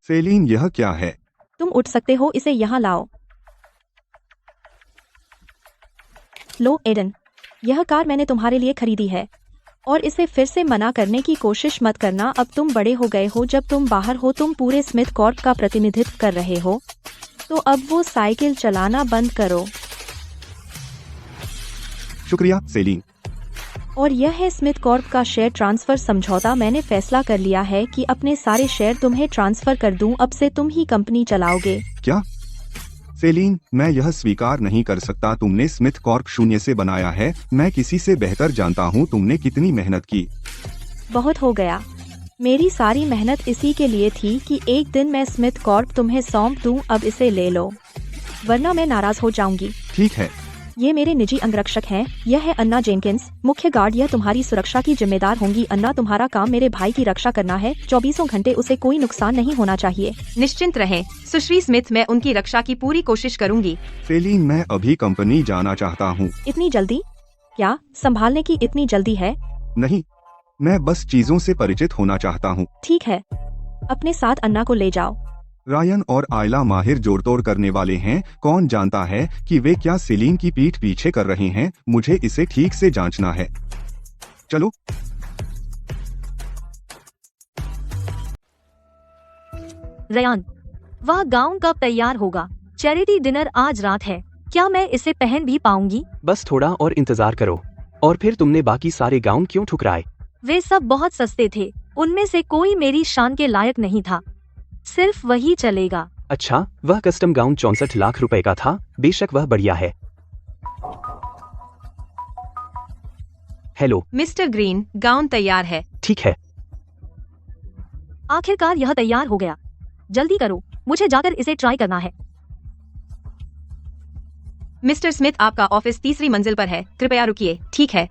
सेलिन, यह क्या है? तुम उठ सकते हो, इसे यहाँ लाओ। लो एडन, यह कार मैंने तुम्हारे लिए खरीदी है, और इसे फिर से मना करने की कोशिश मत करना। अब तुम बड़े हो गए हो, जब तुम बाहर हो तुम पूरे स्मिथ कॉर्प का प्रतिनिधित्व कर रहे हो, तो अब वो साइकिल चलाना बंद करो। शुक्रिया सेलिन। और यह है स्मिथ कॉर्प का शेयर ट्रांसफर समझौता। मैंने फैसला कर लिया है कि अपने सारे शेयर तुम्हें ट्रांसफर कर दूं। अब से तुम ही कंपनी चलाओगे। क्या? सेलिन, मैं यह स्वीकार नहीं कर सकता। तुमने स्मिथ कॉर्प शून्य से बनाया है। मैं किसी से बेहतर जानता हूँ तुमने कितनी मेहनत की। बहुत हो गया, मेरी सारी मेहनत इसी के लिए थी कि एक दिन मैं स्मिथ कॉर्प तुम्हें सौंप दूं। अब इसे ले लो, वरना मैं नाराज हो जाऊंगी। ठीक है। ये मेरे निजी अंगरक्षक हैं। यह है अन्ना जेनकिंस, मुख्य गार्ड। यह तुम्हारी सुरक्षा की जिम्मेदार होंगी। अन्ना, तुम्हारा काम मेरे भाई की रक्षा करना है। 24 घंटे उसे कोई नुकसान नहीं होना चाहिए। निश्चिंत रहें सुश्री स्मिथ, मैं उनकी रक्षा की पूरी कोशिश करूंगी। सेलिन, मैं अभी कंपनी जाना चाहता हूँ। इतनी जल्दी? क्या संभालने की इतनी जल्दी है? नहीं, मैं बस चीजों से परिचित होना चाहता हूँ। ठीक है, अपने साथ अन्ना को ले जाओ। रायन और आयला माहिर जोड़तोड़ करने वाले हैं। कौन जानता है कि वे क्या सेलिन की पीठ पीछे कर रहे हैं। मुझे इसे ठीक से जांचना है। चलो। रयान, वह गाउन कब तैयार होगा? चैरिटी डिनर आज रात है, क्या मैं इसे पहन भी पाऊंगी? बस थोड़ा और इंतजार करो। और फिर तुमने बाकी सारे गाउन क्यों ठुकराए? वे सब बहुत सस्ते थे, उनमें से कोई मेरी शान के लायक नहीं था। सिर्फ वही चलेगा। अच्छा, वह कस्टम गाउन 64 लाख रुपए का था। बेशक वह बढ़िया है। हेलो मिस्टर ग्रीन, गाउन तैयार है। ठीक है। आखिरकार यह तैयार हो गया। जल्दी करो, मुझे जाकर इसे ट्राई करना है। मिस्टर स्मिथ, आपका ऑफिस तीसरी मंजिल पर है, कृपया रुकिए। ठीक है।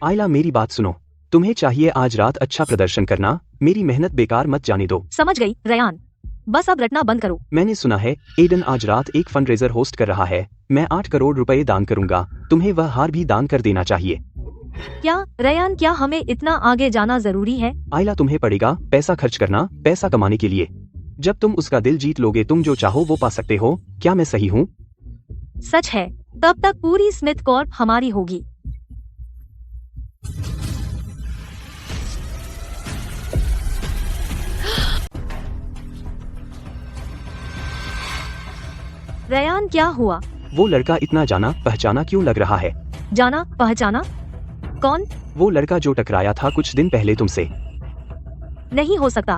आयला, मेरी बात सुनो। तुम्हें चाहिए आज रात अच्छा प्रदर्शन करना, मेरी मेहनत बेकार मत जाने दो। समझ गई रयान, बस अब रटना बंद करो। मैंने सुना है एडन आज रात एक फंडरेजर होस्ट कर रहा है। मैं 8 करोड़ रुपए दान करूंगा, तुम्हें वह हार भी दान कर देना चाहिए। क्या रयान, क्या हमें इतना आगे जाना जरूरी है? आयला, तुम्हें पड़ेगा पैसा खर्च करना, पैसा कमाने के लिए। जब तुम उसका दिल जीत लोगे, तुम जो चाहो वो पा सकते हो। क्या मैं सही हूँ? सच है। तब तक पूरी स्मिथ कॉर्प हमारी होगी। रयान, क्या हुआ? वो लड़का इतना जाना पहचाना क्यों लग रहा है? जाना पहचाना? कौन? वो लड़का जो टकराया था कुछ दिन पहले तुमसे। नहीं हो सकता।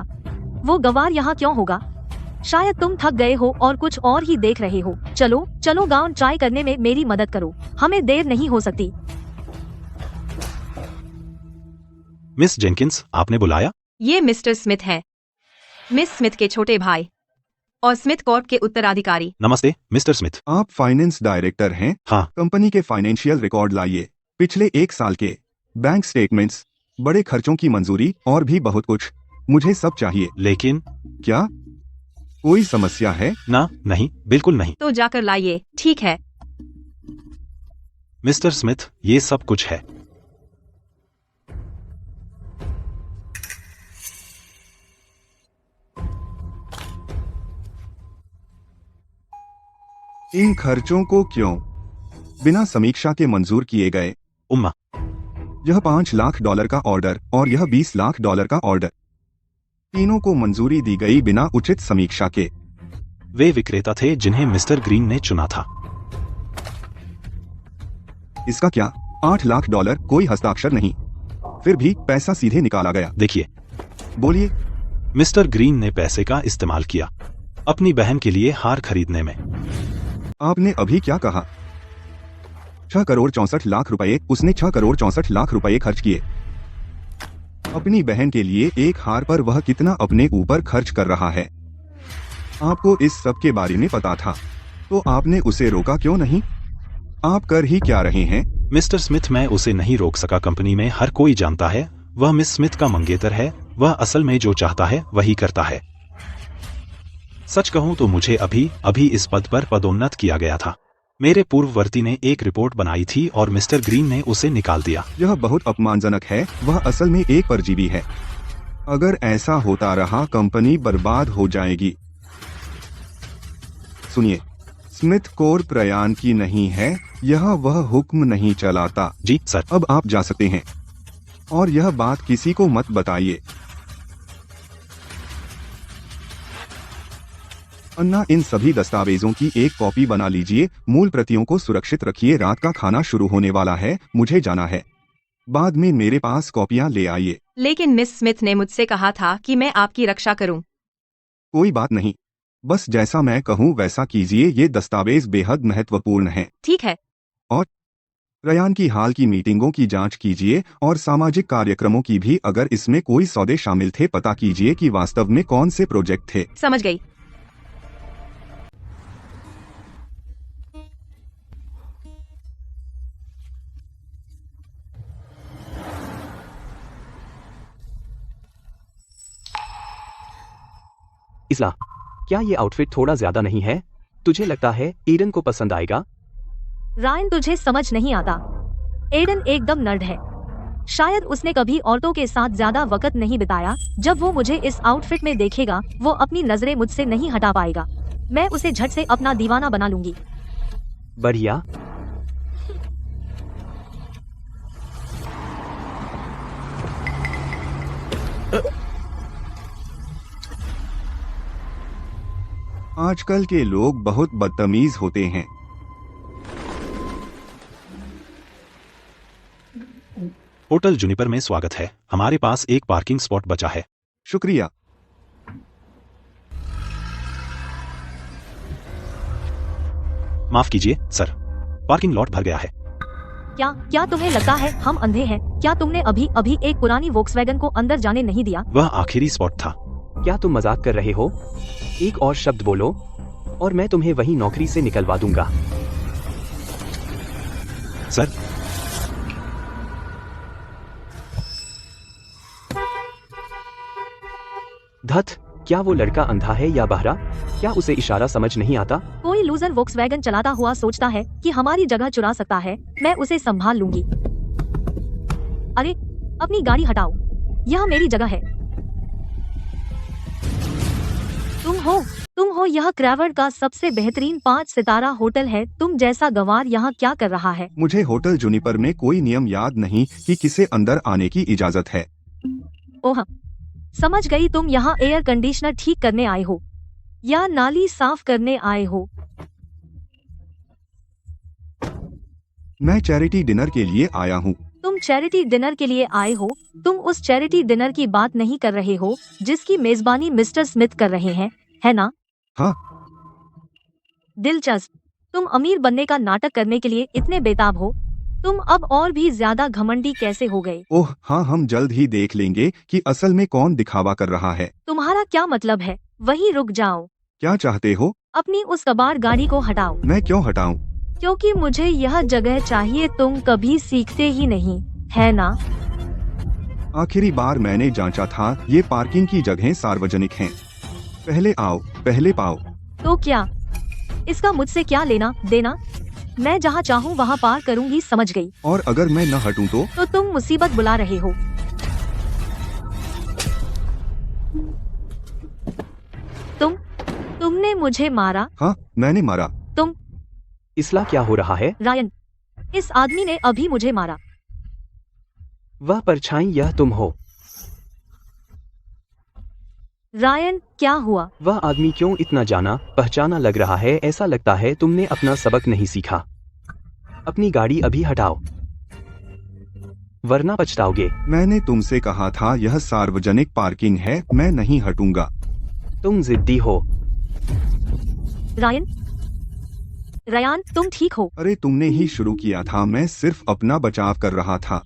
वो गवार यहाँ क्यों होगा? शायद तुम थक गए हो और कुछ और ही देख रहे हो। चलो चलो, गाउन ट्राई करने में मेरी मदद करो, हमें देर नहीं हो सकती। मिस जेनकिंस, आपने बुलाया? ये मिस्टर स्मिथ है, मिस स्मिथ के छोटे भाई और स्मिथ कॉर्प के उत्तराधिकारी। नमस्ते मिस्टर स्मिथ। आप फाइनेंस डायरेक्टर हैं? हाँ। कंपनी के फाइनेंशियल रिकॉर्ड लाइए, पिछले 1 साल के बैंक स्टेटमेंट्स, बड़े खर्चों की मंजूरी और भी बहुत कुछ। मुझे सब चाहिए। लेकिन क्या कोई समस्या है? ना, नहीं, बिल्कुल नहीं। तो जाकर लाइए। ठीक है। मिस्टर स्मिथ, ये सब कुछ है। इन खर्चों को क्यों बिना समीक्षा के मंजूर किए गए? उम्मा, यह $5 लाख का ऑर्डर और यह $20 लाख का ऑर्डर, तीनों को मंजूरी दी गई बिना उचित समीक्षा के। वे विक्रेता थे जिन्हें मिस्टर ग्रीन ने चुना था। इसका क्या? $8 लाख, कोई हस्ताक्षर नहीं, फिर भी पैसा सीधे निकाला गया। देखिए, बोलिए। मिस्टर ग्रीन ने पैसे का इस्तेमाल किया अपनी बहन के लिए हार खरीदने में। आपने अभी क्या कहा? 6 करोड़ 64 लाख रुपए। उसने 6 करोड़ 64 लाख रुपए खर्च किए अपनी बहन के लिए एक हार पर। वह कितना अपने ऊपर खर्च कर रहा है? आपको इस सब के बारे में पता था, तो आपने उसे रोका क्यों नहीं? आप कर ही क्या रहे हैं? मिस्टर स्मिथ, मैं उसे नहीं रोक सका। कंपनी में हर कोई जानता है वह मिस स्मिथ का मंगेतर है। वह असल में जो चाहता है वही करता है। सच कहूं तो मुझे अभी इस पद पर पदोन्नत किया गया था। मेरे पूर्ववर्ती ने एक रिपोर्ट बनाई थी और मिस्टर ग्रीन ने उसे निकाल दिया। यह बहुत अपमानजनक है। वह असल में एक परजीवी है। अगर ऐसा होता रहा, कंपनी बर्बाद हो जाएगी। सुनिए, स्मिथ कॉर्प रयान की नहीं है। यह वह हुक्म नहीं चलाता। जी सर। अब आप जा सकते हैं और यह बात किसी को मत बताइए। अन्ना, इन सभी दस्तावेजों की एक कॉपी बना लीजिए। मूल प्रतियों को सुरक्षित रखिए। रात का खाना शुरू होने वाला है, मुझे जाना है। बाद में मेरे पास कॉपियां ले आइए। लेकिन मिस स्मिथ ने मुझसे कहा था कि मैं आपकी रक्षा करूं। कोई बात नहीं, बस जैसा मैं कहूं वैसा कीजिए। ये दस्तावेज बेहद महत्वपूर्ण हैं। ठीक है। और रयान की हाल की मीटिंगों की जांच कीजिए और सामाजिक कार्यक्रमों की भी। अगर इसमें कोई सौदे शामिल थे, पता कीजिए कि वास्तव में कौन से प्रोजेक्ट थे। समझ गई। इसला, क्या ये आउटफिट थोड़ा ज्यादा नहीं है? तुझे लगता है एडन को पसंद आएगा? रायन, तुझे समझ नहीं आता। एडन एकदम नर्ड है। शायद उसने कभी औरतों के साथ ज्यादा वक्त नहीं बिताया। जब वो मुझे इस आउटफिट में देखेगा, वो अपनी नजरें मुझसे नहीं हटा पाएगा। मैं उसे झट से अपना दीवाना बना लूंगी। बढ़िया। आजकल के लोग बहुत बदतमीज होते हैं। होटल जुनिपर में स्वागत है। हमारे पास एक पार्किंग स्पॉट बचा है। शुक्रिया। माफ कीजिए सर, पार्किंग लॉट भर गया है। क्या तुम्हें लगता है हम अंधे हैं? क्या तुमने अभी एक पुरानी वोक्सवैगन को अंदर जाने नहीं दिया? वह आखिरी स्पॉट था। क्या तुम मजाक कर रहे हो? एक और शब्द बोलो और मैं तुम्हें वही नौकरी से निकलवा दूंगा। सर, धत, क्या वो लड़का अंधा है या बहरा? क्या उसे इशारा समझ नहीं आता? कोई लूजर वोक्सवैगन चलाता हुआ सोचता है कि हमारी जगह चुरा सकता है, मैं उसे संभाल लूंगी। अरे, अपनी गाड़ी हटाओ, यह मेरी जगह है। तुम हो यह क्रैवर्ड का सबसे बेहतरीन 5 सितारा होटल है। तुम जैसा गंवार यहाँ क्या कर रहा है? मुझे होटल जूनिपर में कोई नियम याद नहीं कि किसे अंदर आने की इजाजत है। ओह, समझ गई, तुम यहाँ एयर कंडीशनर ठीक करने आए हो या नाली साफ करने आए हो? मैं चैरिटी डिनर के लिए आया हूँ। तुम चैरिटी डिनर के लिए आए हो? तुम उस चैरिटी डिनर की बात नहीं कर रहे हो जिसकी मेजबानी मिस्टर स्मिथ कर रहे हैं, है ना? हाँ। दिलचस्प। तुम अमीर बनने का नाटक करने के लिए इतने बेताब हो। तुम अब और भी ज्यादा घमंडी कैसे हो गए? ओह हाँ, हम जल्द ही देख लेंगे कि असल में कौन दिखावा कर रहा है। तुम्हारा क्या मतलब है? वहीं रुक जाओ। क्या चाहते हो? अपनी उस कबाड़ गाड़ी को हटाओ। मैं क्यों हटाऊं? क्योंकि मुझे यह जगह चाहिए। तुम कभी सीखते ही नहीं, है ना? आखिरी बार मैंने जांचा था, ये पार्किंग की जगहें सार्वजनिक हैं। पहले आओ पहले पाओ। तो क्या इसका मुझसे क्या लेना देना? मैं जहाँ चाहूँ वहाँ पार करूँगी, समझ गई? और अगर मैं न हटूं तो तुम मुसीबत बुला रहे हो। तुमने मुझे मारा। हाँ, मैंने मारा। तुम? इसला क्या हो रहा है? रायन, इस आदमी ने अभी मुझे मारा। वह परछाई यह तुम हो। रायन, क्या हुआ? वह आदमी क्यों इतना जाना पहचाना लग रहा है? ऐसा लगता है तुमने अपना सबक नहीं सीखा। अपनी गाड़ी अभी हटाओ, वरना पछताओगे। मैंने तुमसे कहा था यह सार्वजनिक पार्किंग है, मैं नहीं हटूंगा। तुम जिद्दी हो। रायन, तुम ठीक हो? अरे तुमने ही शुरू किया था, मैं सिर्फ अपना बचाव कर रहा था।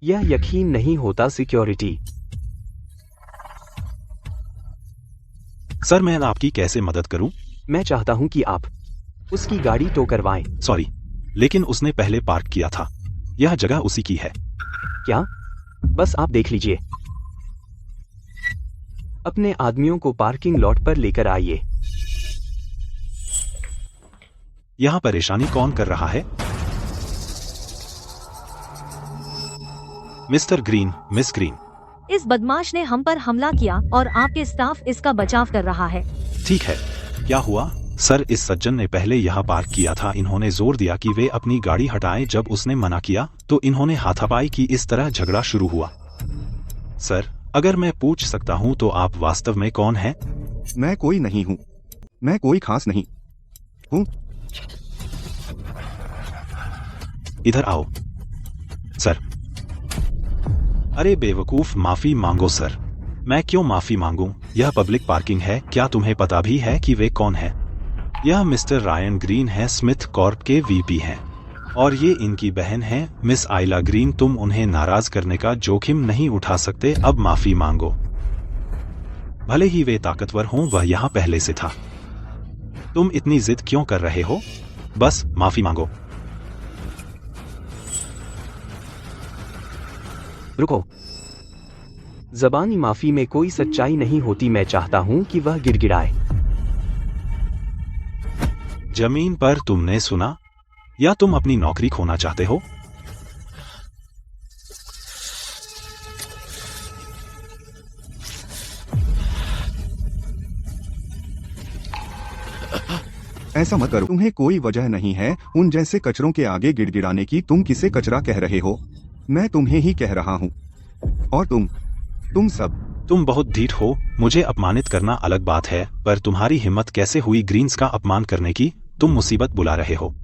यह यकीन नहीं होता। सिक्योरिटी, सर मैं आपकी कैसे मदद करूं? मैं चाहता हूं कि आप उसकी गाड़ी टो करवाएं। सॉरी, लेकिन उसने पहले पार्क किया था। यह जगह उसी की है। क्या? बस आप देख लीजिए। अपने आदमियों को पार्किंग लॉट पर लेकर आइए। यहाँ परेशानी कौन कर रहा है? Mister green, miss green. इस बदमाश ने हम पर हमला किया और आपके स्टाफ इसका बचाव कर रहा है। ठीक है, क्या हुआ? सर, इस सज्जन ने पहले यहाँ पार्क किया था। इन्होंने जोर दिया कि वे अपनी गाड़ी हटाएं। जब उसने मना किया तो इन्होंने हाथापाई की। इस तरह झगड़ा शुरू हुआ। सर, अगर मैं पूछ सकता हूँ तो आप वास्तव में कौन हैं? मैं कोई नहीं हूँ, मैं कोई खास नहीं हूँ। इधर आओ। सर। अरे बेवकूफ, माफी मांगो सर। मैं क्यों माफी मांगूं? यह पब्लिक पार्किंग है। क्या तुम्हें पता भी है कि वे कौन हैं? यह मिस्टर रायन ग्रीन है, स्मिथ कॉर्प के वीपी हैं, और ये इनकी बहन है मिस आइला ग्रीन। तुम उन्हें नाराज करने का जोखिम नहीं उठा सकते। अब माफी मांगो। भले ही वे ताकतवर हों, वह यहाँ पहले से था। तुम इतनी जिद क्यों कर रहे हो? बस माफी मांगो। रुको। ज़बानी माफी में कोई सच्चाई नहीं होती। मैं चाहता हूं कि वह गिड़गिड़ाए। जमीन पर तुमने सुना? या तुम अपनी नौकरी खोना चाहते हो? ऐसा मत करो, तुम्हें कोई वजह नहीं है उन जैसे कचरों के आगे गिड़गिड़ाने की। तुम किसे कचरा कह रहे हो? मैं तुम्हें ही कह रहा हूँ। और तुम सब। तुम बहुत ढीठ हो। मुझे अपमानित करना अलग बात है, पर तुम्हारी हिम्मत कैसे हुई ग्रीन्स का अपमान करने की? तुम मुसीबत बुला रहे हो।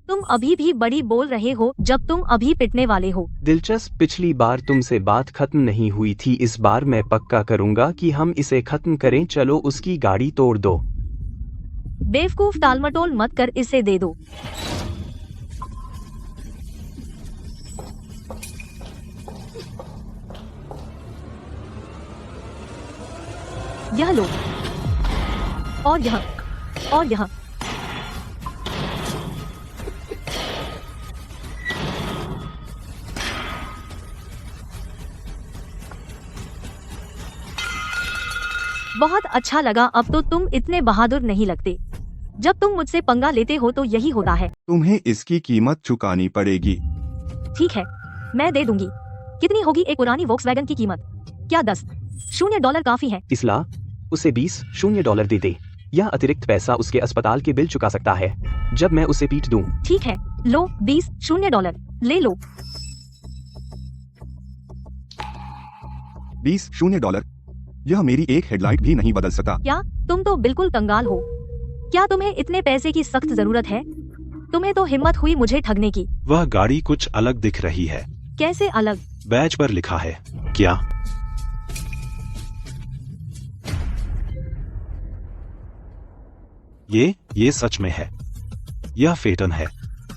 तुम अभी भी बड़ी बोल रहे हो जब तुम अभी पिटने वाले हो। दिलचस्प, पिछली बार तुमसे बात खत्म नहीं हुई थी। इस बार मैं पक्का करूंगा कि हम इसे खत्म करें। चलो उसकी गाड़ी तोड़ दो। बेवकूफ, टालमटोल मत कर, इसे दे दो। यह लो, और यह, और यह। बहुत अच्छा लगा। अब तो तुम इतने बहादुर नहीं लगते। जब तुम मुझसे पंगा लेते हो तो यही होता है। तुम्हें इसकी कीमत चुकानी पड़ेगी। ठीक है, मैं दे दूंगी। कितनी होगी एक पुरानी वोक्सवैगन की कीमत? क्या $10 काफी है? इसला उसे $20 दे दे। यह अतिरिक्त पैसा उसके अस्पताल के बिल चुका सकता है जब मैं उसे पीट दूं। ठीक है, लो $20 ले लो। $20 यह मेरी एक हेडलाइट भी नहीं बदल सकता। क्या तुम तो बिल्कुल कंगाल हो? क्या तुम्हें इतने पैसे की सख्त जरूरत है? तुम्हें तो हिम्मत हुई मुझे ठगने की। वह गाड़ी कुछ अलग दिख रही है। कैसे अलग? बैज पर लिखा है। क्या ये सच में है? यह फेटन है।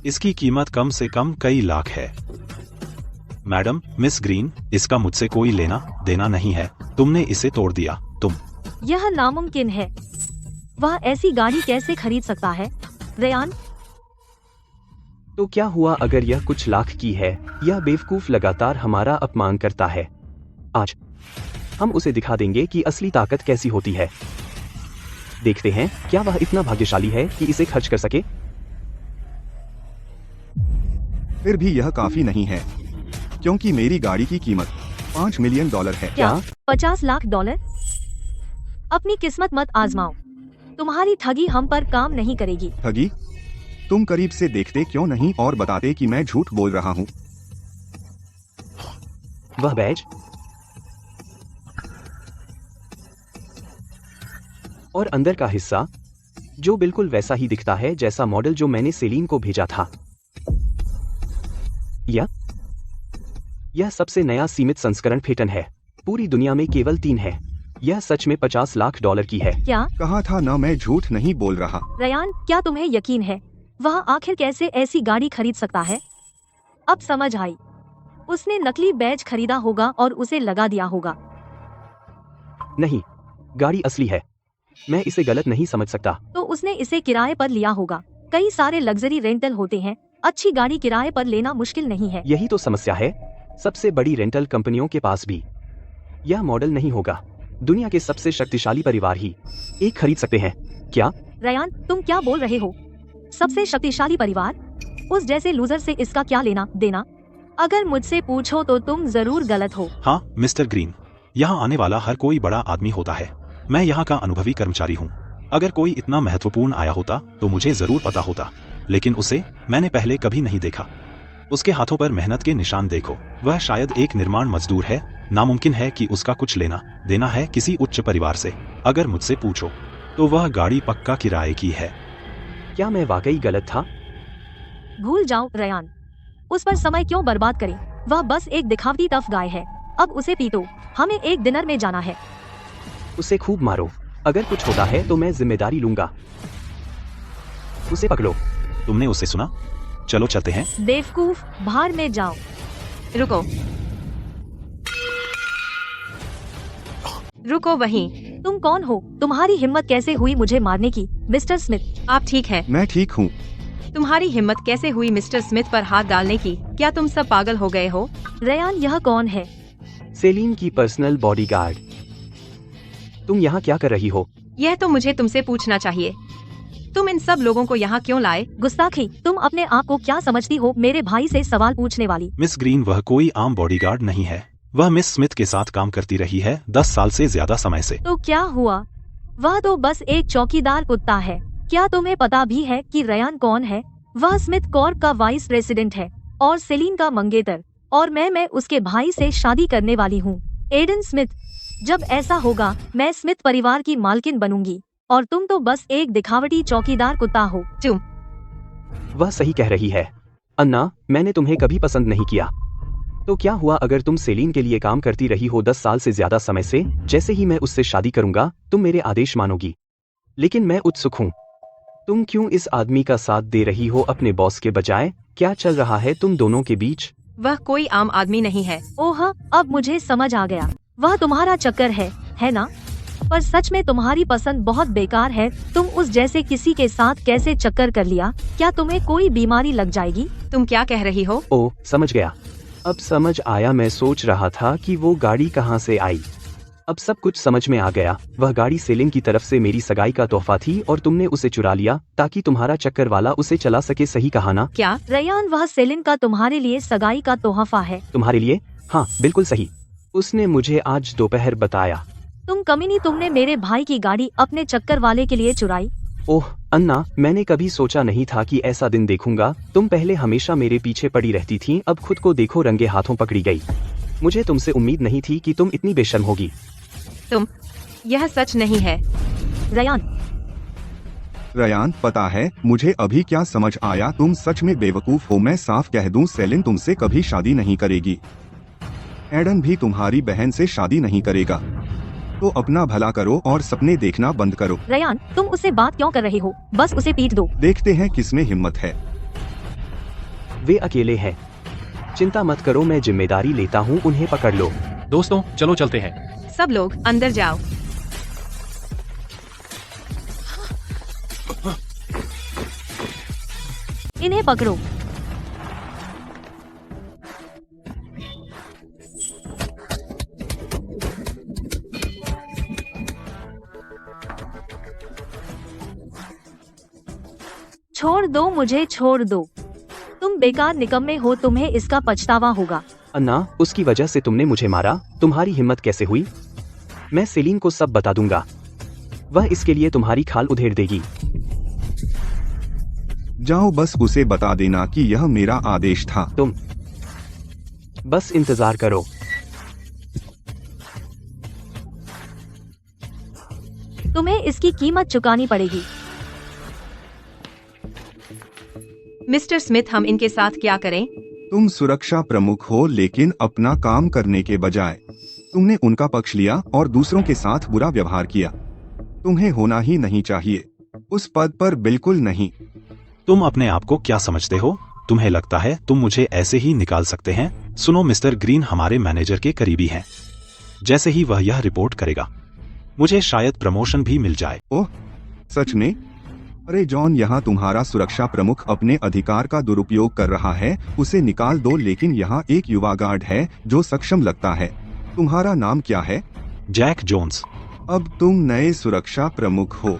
इसकी कीमत कम से कम कई लाख है। मैडम, मिस ग्रीन, इसका मुझसे कोई लेना देना नहीं है। तुमने इसे तोड़ दिया। तुम। यह नामुमकिन है। वह ऐसी गाड़ी कैसे खरीद सकता है? रेयान, तो क्या हुआ अगर यह कुछ लाख की है? यह बेवकूफ लगातार हमारा अपमान करता है। आज हम उसे दिखा देंगे कि असली ताकत कैसी होती है। देखते हैं क्या वह इतना भाग्यशाली है कि इसे खर्च कर सके। फिर भी यह काफी नहीं है, क्योंकि मेरी गाड़ी की कीमत $5 मिलियन है। क्या $50 लाख? अपनी किस्मत मत आजमाओ। तुम्हारी ठगी हम पर काम नहीं करेगी। ठगी? तुम करीब से देखते क्यों नहीं और बताते कि मैं झूठ बोल रहा हूँ? वह बैज और अंदर का हिस्सा जो बिल्कुल वैसा ही दिखता है जैसा मॉडल जो मैंने सेलीन को भेजा था। यह सबसे नया सीमित संस्करण फेटन है। पूरी दुनिया में केवल 3 है। यह सच में $50 लाख की है। क्या? कहा था ना, मैं झूठ नहीं बोल रहा। रेयान, क्या तुम्हें यकीन है? वह आखिर कैसे ऐसी गाड़ी खरीद सकता है? अब समझ आई। उसने नकली बैज खरीदा होगा और उसे लगा दिया होगा। नहीं, गाड़ी असली है। मैं इसे गलत नहीं समझ सकता। तो उसने इसे किराए पर लिया होगा। कई सारे लग्जरी रेंटल होते हैं। अच्छी गाड़ी किराए पर लेना मुश्किल नहीं है। यही तो समस्या है। सबसे बड़ी रेंटल कंपनियों के पास भी यह मॉडल नहीं होगा। दुनिया के सबसे शक्तिशाली परिवार ही एक खरीद सकते हैं। क्या? रेयान, तुम क्या बोल रहे हो? सबसे शक्तिशाली परिवार? उस जैसे लूजर से इसका क्या लेना देना? अगर मुझसे पूछो तो तुम जरूर गलत हो। हाँ मिस्टर ग्रीन, यहाँ आने वाला हर कोई बड़ा आदमी होता है। मैं यहाँ का अनुभवी कर्मचारी हूँ। अगर कोई इतना महत्वपूर्ण आया होता तो मुझे जरूर पता होता, लेकिन उसे मैंने पहले कभी नहीं देखा। उसके हाथों पर मेहनत के निशान देखो। वह शायद एक निर्माण मजदूर है। नामुमकिन है कि उसका कुछ लेना देना है किसी उच्च परिवार से। अगर मुझसे पूछो तो वह गाड़ी पक्का किराए की है। क्या मैं वाकई गलत था? भूल जाओ रेयान, उस पर समय क्यों बर्बाद करें? वह बस एक दिखावटी टफ गाय है। अब उसे पीटो। हमें एक डिनर में जाना है। उसे खूब मारो। अगर कुछ होता है तो मैं जिम्मेदारी लूंगा। उसे पकड़ो। तुमने उसे सुना? चलो चलते हैं। बेवकूफ, बाहर में जाओ। रुको, रुको वहीं। तुम कौन हो? तुम्हारी हिम्मत कैसे हुई मुझे मारने की? Mister Smith. आप ठीक हैं? मैं ठीक हूँ। तुम्हारी हिम्मत कैसे हुई मिस्टर स्मिथ पर हाथ डालने की? क्या तुम सब पागल हो गए हो? रेयान, यह कौन है? सेलीन की पर्सनल बॉडीगार्ड। तुम यहाँ क्या कर रही हो? यह तो मुझे तुमसे पूछना चाहिए। तुम इन सब लोगों को यहाँ क्यों लाए? गुस्ताखी। तुम अपने आप को क्या समझती हो मेरे भाई से सवाल पूछने वाली? मिस ग्रीन, वह कोई आम बॉडीगार्ड नहीं है। वह मिस स्मिथ के साथ काम करती रही है 10 साल से ज्यादा समय से। तो क्या हुआ? वह तो बस एक चौकीदार कुत्ता है। क्या तुम्हें पता भी है कि रेयान कौन है? वह स्मिथ कॉर्प का वाइस प्रेसिडेंट है और सेलीन का मंगेतर, और मैं उसके भाई से शादी करने वाली हूँ, एडन स्मिथ। जब ऐसा होगा मैं स्मिथ परिवार की मालकिन बनूंगी और तुम तो बस एक दिखावटी चौकीदार कुत्ता हो। तुम। वह सही कह रही है। अन्ना, मैंने तुम्हें कभी पसंद नहीं किया। तो क्या हुआ अगर तुम सेलीन के लिए काम करती रही हो 10 साल से ज्यादा समय से? जैसे ही मैं उससे शादी करूंगा तुम मेरे आदेश मानोगी। लेकिन मैं उत्सुक हूँ, तुम क्यों इस आदमी का साथ दे रही हो अपने बॉस के बजाय? क्या चल रहा है तुम दोनों के बीच? वह कोई आम आदमी नहीं है। ओह, अब मुझे समझ आ गया। वह तुम्हारा चक्कर है ना? पर सच में तुम्हारी पसंद बहुत बेकार है। तुम उस जैसे किसी के साथ कैसे चक्कर कर लिया? क्या तुम्हें कोई बीमारी लग जाएगी? तुम क्या कह रही हो? ओ, समझ गया। अब समझ आया। मैं सोच रहा था कि वो गाड़ी कहाँ से आई। अब सब कुछ समझ में आ गया। वह गाड़ी सेलिन की तरफ से मेरी सगाई का तोहफा थी और तुमने उसे चुरा लिया ताकि तुम्हारा चक्कर वाला उसे चला सके। सही कहा ना? क्या? रयान, वह सेलिन का तुम्हारे लिए सगाई का तोहफा है। तुम्हारे लिए? हाँ, बिल्कुल सही। उसने मुझे आज दोपहर बताया। तुम कमीनी, तुमने मेरे भाई की गाड़ी अपने चक्कर वाले के लिए चुराई। ओह अन्ना, मैंने कभी सोचा नहीं था कि ऐसा दिन देखूंगा। तुम पहले हमेशा मेरे पीछे पड़ी रहती थी, अब खुद को देखो रंगे हाथों पकड़ी गई। मुझे तुमसे उम्मीद नहीं थी कि तुम इतनी बेशर्म होगी। यह सच नहीं है। रयान, पता है मुझे अभी क्या समझ आया? तुम सच में बेवकूफ हो। मैं साफ कह दूं, सेलिन तुमसे कभी शादी नहीं करेगी। एडन भी तुम्हारी बहन से शादी नहीं करेगा। तो अपना भला करो और सपने देखना बंद करो। रयान, तुम उससे बात क्यों कर रहे हो? बस उसे पीट दो। देखते हैं किसमें हिम्मत है। वे अकेले हैं। चिंता मत करो, मैं जिम्मेदारी लेता हूँ। उन्हें पकड़ लो। दोस्तों, चलो चलते हैं। सब लोग अंदर जाओ। इन्हें पकड़ो। छोड़ दो मुझे, छोड़ दो। तुम बेकार निकम्मे हो, तुम्हें इसका पछतावा होगा। अन्ना, उसकी वजह से तुमने मुझे मारा। तुम्हारी हिम्मत कैसे हुई? मैं सेलिन को सब बता दूंगा। वह इसके लिए तुम्हारी खाल उधेड़ देगी। जाओ, बस उसे बता देना कि यह मेरा आदेश था। तुम बस इंतजार करो। तुम्हें इसकी कीमत चुकानी पड़ेगी। मिस्टर स्मिथ, हम इनके साथ क्या करें? तुम सुरक्षा प्रमुख हो, लेकिन अपना काम करने के बजाय तुमने उनका पक्ष लिया और दूसरों के साथ बुरा व्यवहार किया। तुम्हें होना ही नहीं चाहिए उस पद पर, बिल्कुल नहीं। तुम अपने आप को क्या समझते हो? तुम्हें लगता है तुम मुझे ऐसे ही निकाल सकते हैं? सुनो, मिस्टर ग्रीन हमारे मैनेजर के करीबी हैं। जैसे ही वह यह रिपोर्ट करेगा, मुझे शायद प्रमोशन भी मिल जाए। ओह, सच में? अरे जॉन, यहाँ तुम्हारा सुरक्षा प्रमुख अपने अधिकार का दुरुपयोग कर रहा है। उसे निकाल दो। लेकिन यहाँ एक युवा गार्ड है जो सक्षम लगता है। तुम्हारा नाम क्या है? Jack Jones. अब तुम नए सुरक्षा प्रमुख हो।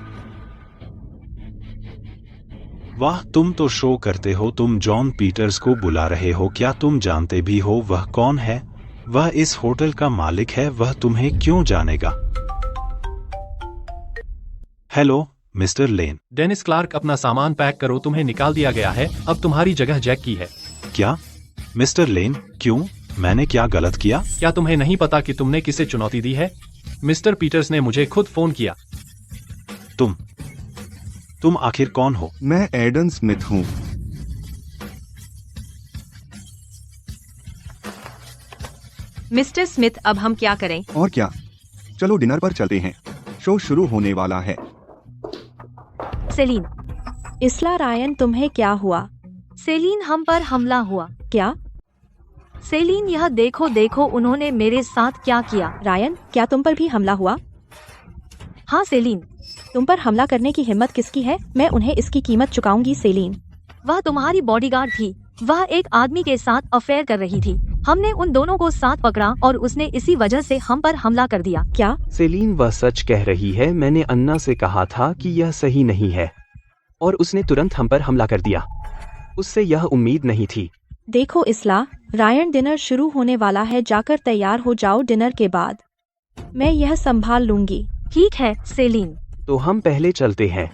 वाह, तुम तो शो करते हो। तुम जॉन पीटर्स को बुला रहे हो। क्या तुम जानते भी हो वह कौन है? वह इस होटल का मालिक है। वह तुम्हें क्यों जानेगा? हेलो मिस्टर लेन। डेनिस क्लार्क, अपना सामान पैक करो, तुम्हें निकाल दिया गया है। अब तुम्हारी जगह जैक की है। क्या? मिस्टर लेन, क्यों? मैंने क्या गलत किया? क्या तुम्हें नहीं पता कि तुमने किसे चुनौती दी है? मिस्टर पीटर्स ने मुझे खुद फोन किया। तुम आखिर कौन हो? मैं एडन स्मिथ हूँ। मिस्टर स्मिथ, अब हम क्या करें? और क्या, चलो डिनर पर चलते हैं। शो शुरू होने वाला है। सेलिन। इसला, रायन, तुम्हें क्या हुआ? सेलिन, हम पर हमला हुआ। क्या? सेलिन, यह देखो देखो, उन्होंने मेरे साथ क्या किया। रायन, क्या तुम पर भी हमला हुआ? हाँ सेलिन। तुम पर हमला करने की हिम्मत किसकी है? मैं उन्हें इसकी कीमत चुकाऊंगी। सेलिन, वह तुम्हारी बॉडीगार्ड थी। वह एक आदमी के साथ अफेयर कर रही थी। हमने उन दोनों को साथ पकड़ा और उसने इसी वजह से हम पर हमला कर दिया। क्या? सेलिन, वह सच कह रही है। मैंने अन्ना से कहा था कि यह सही नहीं है और उसने तुरंत हम पर हमला कर दिया। उससे यह उम्मीद नहीं थी। देखो इसला, रायन, डिनर शुरू होने वाला है। जाकर तैयार हो जाओ। डिनर के बाद मैं यह संभाल लूंगी। ठीक है सेलिन। तो हम पहले चलते हैं।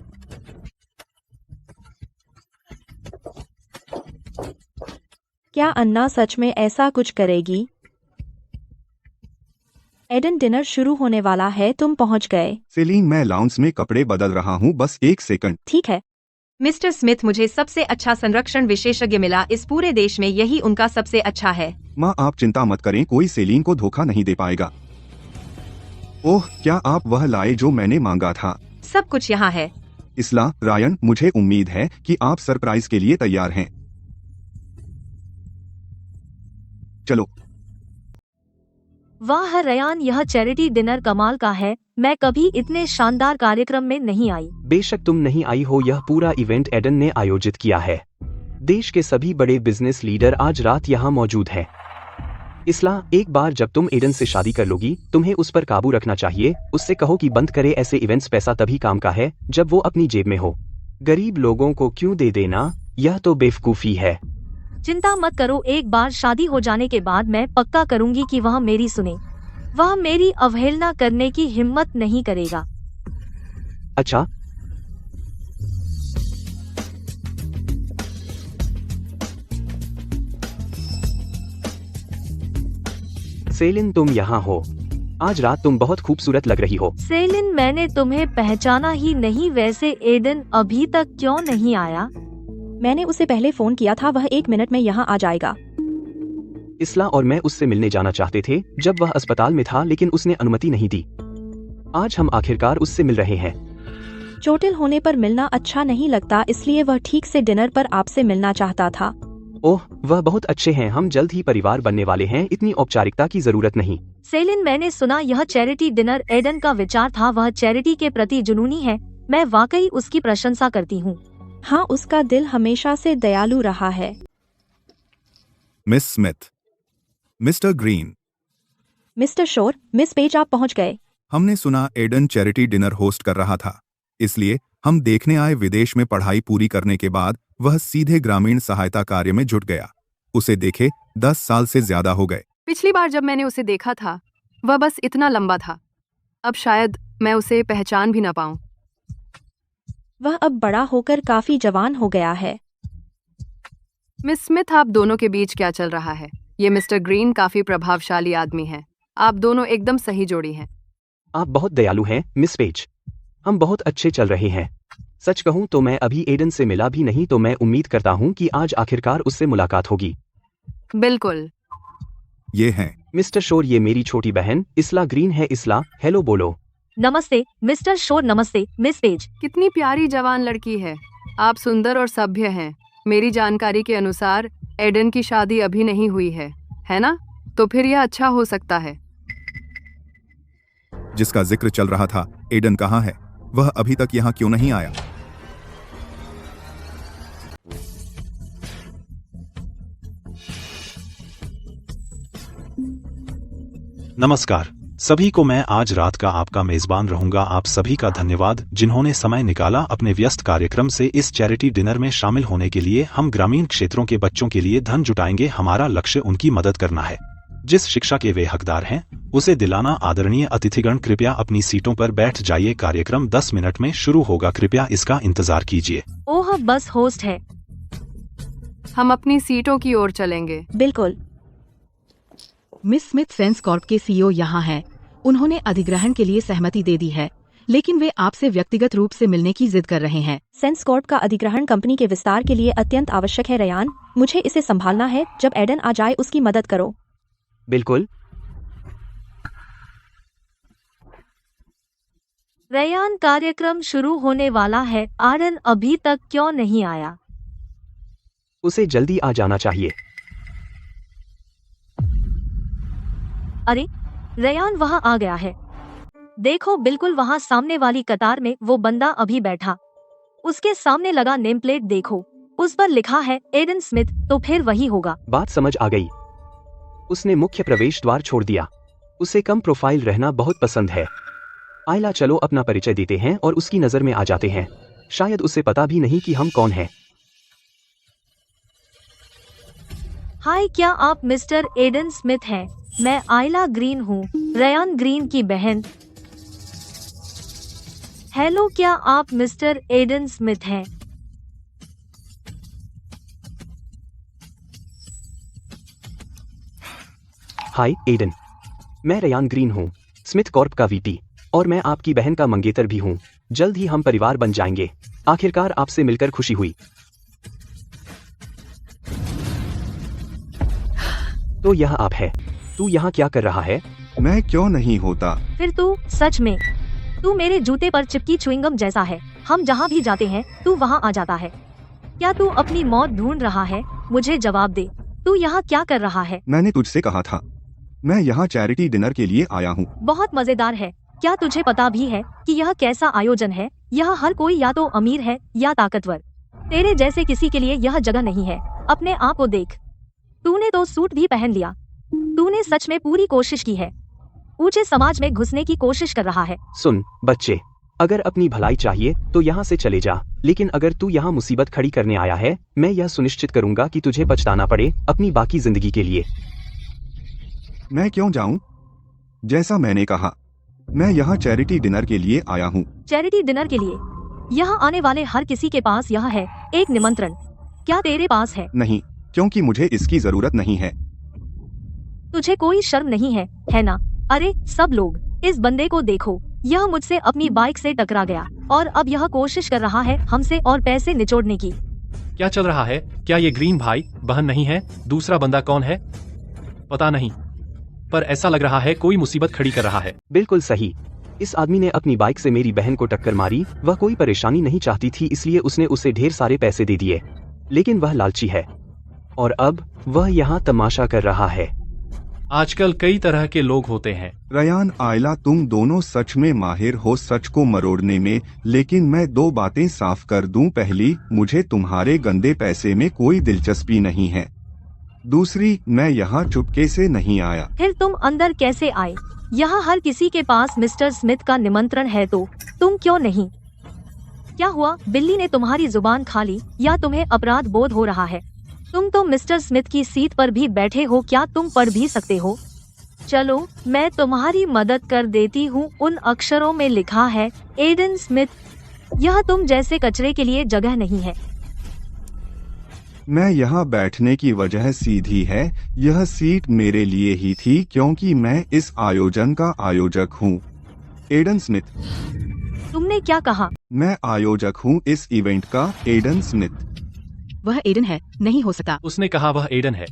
क्या अन्ना सच में ऐसा कुछ करेगी? एडन, डिनर शुरू होने वाला है। तुम पहुंच गए। सेलिन, मैं लाउंज में कपड़े बदल रहा हूँ, बस एक सेकंड। ठीक है। मिस्टर स्मिथ, मुझे सबसे अच्छा संरक्षण विशेषज्ञ मिला इस पूरे देश में। यही उनका सबसे अच्छा है। माँ, आप चिंता मत करें, कोई सेलिन को धोखा नहीं दे पाएगा। ओह, क्या आप वह लाए जो मैंने मांगा था? सब कुछ यहाँ है। इसला, रायन, मुझे उम्मीद है कि आप सरप्राइज के लिए तैयार हैं। चलो। वाह रयान, यह चैरिटी डिनर कमाल का है। मैं कभी इतने शानदार कार्यक्रम में नहीं आई। बेशक तुम नहीं आई हो, यह पूरा इवेंट एडन ने आयोजित किया है। देश के सभी बड़े बिजनेस लीडर आज रात यहाँ मौजूद हैं। इसला, एक बार जब तुम एडन से शादी कर लोगी, तुम्हें उस पर काबू रखना चाहिए। उससे कहो कि बंद करे ऐसे इवेंट्स। पैसा तभी काम का है जब वो अपनी जेब में हो। गरीब लोगों को क्यों दे देना, यह तो बेवकूफी है। चिंता मत करो, एक बार शादी हो जाने के बाद मैं पक्का करूंगी कि वह मेरी सुने। वह मेरी अवहेलना करने की हिम्मत नहीं करेगा। अच्छा, सेलिन तुम यहाँ हो। आज रात तुम बहुत खूबसूरत लग रही हो। सेलिन, मैंने तुम्हें पहचाना ही नहीं। वैसे एडन अभी तक क्यों नहीं आया? मैंने उसे पहले फोन किया था, वह 1 मिनट में यहाँ आ जाएगा। इसला और मैं उससे मिलने जाना चाहते थे जब वह अस्पताल में था, लेकिन उसने अनुमति नहीं दी। आज हम आखिरकार उससे मिल रहे हैं। चोटिल होने पर मिलना अच्छा नहीं लगता, इसलिए वह ठीक से डिनर पर आपसे मिलना चाहता था। ओह, वह बहुत अच्छे हैं। हम जल्द ही परिवार बनने वाले हैं, इतनी औपचारिकता की जरूरत नहीं। सेलिन, मैंने सुना यह चैरिटी डिनर एडन का विचार था। वह चैरिटी के प्रति जुनूनी है। मैं वाकई उसकी प्रशंसा करती हूँ। हाँ, उसका दिल हमेशा से दयालु रहा है। Miss Smith, mister green, mister शोर, मिस पेज आप पहुँच गए। हमने सुना एडन चैरिटी डिनर होस्ट कर रहा था, इसलिए हम देखने आए। विदेश में पढ़ाई पूरी करने के बाद वह सीधे ग्रामीण सहायता कार्य में जुट गया। उसे देखे 10 साल से ज्यादा हो गए। पिछली बार जब मैंने उसे देखा था, वह बस इतना लंबा था। अब शायद मैं उसे पहचान भी ना पाऊं। वह अब बड़ा होकर काफी जवान हो गया है। मिस स्मिथ, आप दोनों के बीच क्या चल रहा है? ये मिस्टर ग्रीन काफी प्रभावशाली आदमी है। आप दोनों एकदम सही जोड़ी हैं। आप बहुत दयालु हैं मिस पेज। हम बहुत अच्छे चल रहे हैं। सच कहूँ तो मैं अभी एडन से मिला भी नहीं, तो मैं उम्मीद करता हूँ कि आज आखिरकार उससे मुलाकात होगी। बिल्कुल। ये हैं मिस्टर शोर, ये मेरी छोटी बहन इसला ग्रीन है। इसला, हेलो बोलो। नमस्ते मिस्टर शोर। नमस्ते मिस पेज। कितनी प्यारी जवान लड़की है। आप सुंदर और सभ्य हैं। मेरी जानकारी के अनुसार एडन की शादी अभी नहीं हुई है ना? तो फिर यह अच्छा हो सकता है। जिसका जिक्र चल रहा था, एडन कहाँ है? वह अभी तक यहाँ क्यों नहीं आया? नमस्कार सभी को। मैं आज रात का आपका मेजबान रहूंगा। आप सभी का धन्यवाद जिन्होंने समय निकाला अपने व्यस्त कार्यक्रम से इस चैरिटी डिनर में शामिल होने के लिए। हम ग्रामीण क्षेत्रों के बच्चों के लिए धन जुटाएंगे। हमारा लक्ष्य उनकी मदद करना है। जिस शिक्षा के वे हकदार हैं उसे दिलाना। आदरणीय अतिथिगण, कृपया अपनी सीटों पर बैठ जाइए। कार्यक्रम 10 मिनट में शुरू होगा, कृपया इसका इंतजार कीजिए। ओह, बस होस्ट है। हम अपनी सीटों की ओर चलेंगे। बिल्कुल। मिस स्मिथ सेंस कॉर्प के सीईओ यहाँ हैं। उन्होंने अधिग्रहण के लिए सहमति दे दी है, लेकिन वे आपसे व्यक्तिगत रूप से मिलने की जिद कर रहे हैं। सेंस कॉर्प का अधिग्रहण कंपनी के विस्तार के लिए अत्यंत आवश्यक है। रयान, मुझे इसे संभालना है। जब एडन आ जाए उसकी मदद करो। बिल्कुल। रयान, कार्यक्रम शुरू होने वाला है। आरन अभी तक क्यों नहीं आया? उसे जल्दी आ जाना चाहिए। अरे, रयान वहाँ आ गया है। देखो, बिल्कुल वहाँ सामने वाली कतार में वो बंदा अभी बैठा। उसके सामने लगा नेम प्लेट देखो, उस पर लिखा है एडन स्मिथ। तो फिर वही होगा। बात समझ आ गई। उसने मुख्य प्रवेश द्वार छोड़ दिया। उसे कम प्रोफाइल रहना बहुत पसंद है। आइला, चलो अपना परिचय देते हैं और उसकी नजर में आ जाते हैं। शायद उसे पता भी नहीं कि हम कौन हैं। हाय, क्या आप मिस्टर एडन स्मिथ हैं? मैं आइला ग्रीन हूँ, रयान ग्रीन की बहन। हेलो, क्या आप मिस्टर एडन स्मिथ हैं? हाय एडन, मैं रयान ग्रीन हूँ, स्मिथ कॉर्प का वीपी, और मैं आपकी बहन का मंगेतर भी हूँ। जल्द ही हम परिवार बन जाएंगे। आखिरकार आपसे मिलकर खुशी हुई। तो यह आप है। तू यहाँ क्या कर रहा है? मैं क्यों नहीं होता? फिर तू सच में, तू मेरे जूते पर चिपकी च्युइंगम जैसा है। हम जहाँ भी जाते हैं तू वहाँ आ जाता है। क्या तू अपनी मौत ढूंढ रहा है? मुझे जवाब दे, तू यहाँ क्या कर रहा है? मैंने तुझसे कहा था, मैं यहाँ चैरिटी डिनर के लिए आया हूँ। बहुत मजेदार है। क्या तुझे पता भी है कि यह कैसा आयोजन है? यह हर कोई या तो अमीर है या ताकतवर। तेरे जैसे किसी के लिए यह जगह नहीं है। अपने आप को देख, तूने तो सूट भी पहन लिया। तूने सच में पूरी कोशिश की है, ऊंचे समाज में घुसने की कोशिश कर रहा है। सुन बच्चे, अगर अपनी भलाई चाहिए तो यहाँ से चले जा, लेकिन अगर तू यहाँ मुसीबत खड़ी करने आया है, मैं यह सुनिश्चित करूंगा कि तुझे पछताना पड़े अपनी बाकी जिंदगी के लिए। मैं क्यों जाऊं? जैसा मैंने कहा, मैं यहाँ चैरिटी डिनर के लिए आया हूँ। चैरिटी डिनर के लिए? यहाँ आने वाले हर किसी के पास यह है एक निमंत्रण। क्या तेरे पास है? नहीं, क्योंकि मुझे इसकी जरूरत नहीं है। तुझे कोई शर्म नहीं है ना? अरे सब लोग, इस बंदे को देखो, यह मुझसे अपनी बाइक से टकरा गया और अब यह कोशिश कर रहा है हमसे और पैसे निचोड़ने की। क्या चल रहा है? क्या ये ग्रीन भाई बहन नहीं है? दूसरा बंदा कौन है? पता नहीं, पर ऐसा लग रहा है कोई मुसीबत खड़ी कर रहा है। बिल्कुल सही, इस आदमी ने अपनी बाइक से मेरी बहन को टक्कर मारी। वह कोई परेशानी नहीं चाहती थी, इसलिए उसने उसे ढेर सारे पैसे दे दिए, लेकिन वह लालची है और अब वह यहाँ तमाशा कर रहा है। आजकल कई तरह के लोग होते हैं। रयान, आयला, तुम दोनों सच में माहिर हो सच को मरोड़ने में, लेकिन मैं दो बातें साफ कर दूं। पहली, मुझे तुम्हारे गंदे पैसे में कोई दिलचस्पी नहीं है। दूसरी, मैं यहाँ चुपके से नहीं आया। फिर तुम अंदर कैसे आए? यहाँ हर किसी के पास मिस्टर स्मिथ का निमंत्रण है, तो तुम क्यों नहीं? क्या हुआ? बिल्ली ने तुम्हारी जुबान खा ली या तुम्हें अपराध बोध हो रहा है? तुम तो मिस्टर स्मिथ की सीट पर भी बैठे हो, क्या तुम पढ़ भी सकते हो? चलो मैं तुम्हारी मदद कर देती हूँ। उन अक्षरों में लिखा है एडन स्मिथ। यह तुम जैसे कचरे के लिए जगह नहीं है। मैं यहाँ बैठने की वजह सीधी है, यह सीट मेरे लिए ही थी क्योंकि मैं इस आयोजन का आयोजक हूँ। Aidan Smith. तुमने क्या कहा? मैं आयोजक हूँ इस इवेंट का, एडन स्मिथ। वह एडन है, नहीं हो सकता। उसने कहा वह एडन है।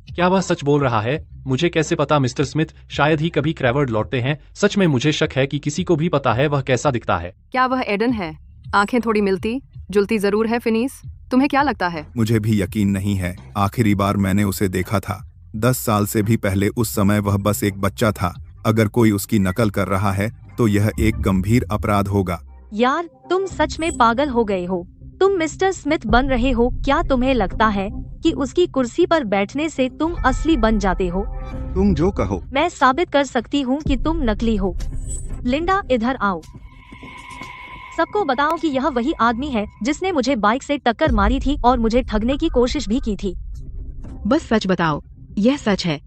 क्या वह सच बोल रहा है? मुझे कैसे पता? मिस्टर स्मिथ शायद ही कभी क्रैवर्ड लौटते हैं। सच में मुझे शक है कि किसी को भी पता है वह कैसा दिखता है। क्या वह एडन है? आंखें थोड़ी मिलती जुलती जरूर है। फिनीस, तुम्हें क्या लगता है? मुझे भी यकीन नहीं है। आखिरी बार मैंने उसे देखा था 10 साल से भी पहले। उस समय वह बस एक बच्चा था। अगर कोई उसकी नकल कर रहा है तो यह एक गंभीर अपराध होगा। यार, तुम सच में पागल हो गए हो। तुम मिस्टर स्मिथ बन रहे हो। क्या तुम्हें लगता है कि उसकी कुर्सी पर बैठने से तुम असली बन जाते हो? तुम जो कहो। मैं साबित कर सकती हूँ कि तुम नकली हो। लिंडा, इधर आओ। सबको बताओ कि यह वही आदमी है जिसने मुझे बाइक से टक्कर मारी थी और मुझे ठगने की कोशिश भी की थी। बस सच बताओ। यह सच है।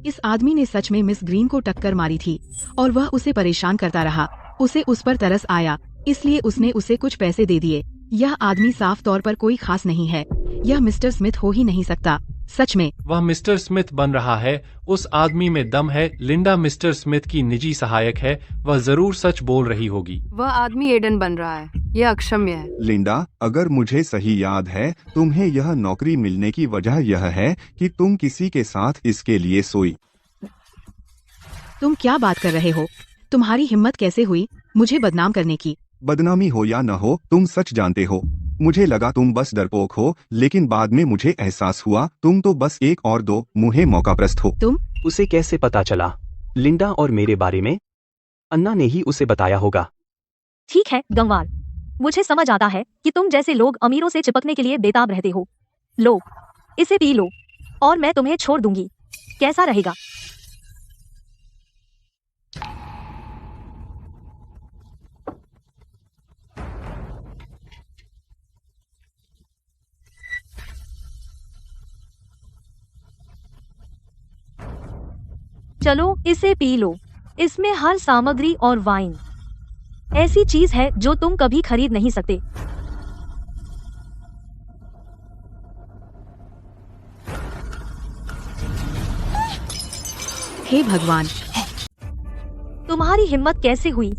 इस आदमी ने सच में मिस ग्रीन को टक्कर मारी थी और वह उसे परेशान करता रहा। उसे उस पर तरस आया, इसलिए उसने उसे कुछ पैसे दे दिए। यह आदमी साफ तौर पर कोई खास नहीं है। यह मिस्टर स्मिथ हो ही नहीं सकता। सच में वह मिस्टर स्मिथ बन रहा है। उस आदमी में दम है। लिंडा मिस्टर स्मिथ की निजी सहायक है, वह जरूर सच बोल रही होगी। वह आदमी एडन बन रहा है। यह अक्षम्य है। लिंडा, अगर मुझे सही याद है, तुम्हें यह नौकरी मिलने की वजह यह है कि तुम किसी के साथ इसके लिए सोई। तुम क्या बात कर रहे हो? तुम्हारी हिम्मत कैसे हुई मुझे बदनाम करने की? बदनामी हो या न हो, तुम सच जानते हो। मुझे लगा तुम बस डरपोक हो, लेकिन बाद में मुझे एहसास हुआ तुम तो बस एक और दो मुँहे मौकाप्रस्त हो। तुम? उसे कैसे पता चला? लिंडा और मेरे बारे में अन्ना ने ही उसे बताया होगा। ठीक है गंवार, मुझे समझ आता है कि तुम जैसे लोग अमीरों से चिपकने के लिए बेताब रहते हो। लो, इसे पी लो और मैं तुम्हें छोड़ दूंगी। कैसा रहेगा? चलो इसे पी लो। इसमें हर सामग्री और वाइन ऐसी चीज है जो तुम कभी खरीद नहीं सकते। हे भगवान, तुम्हारी हिम्मत कैसे हुई?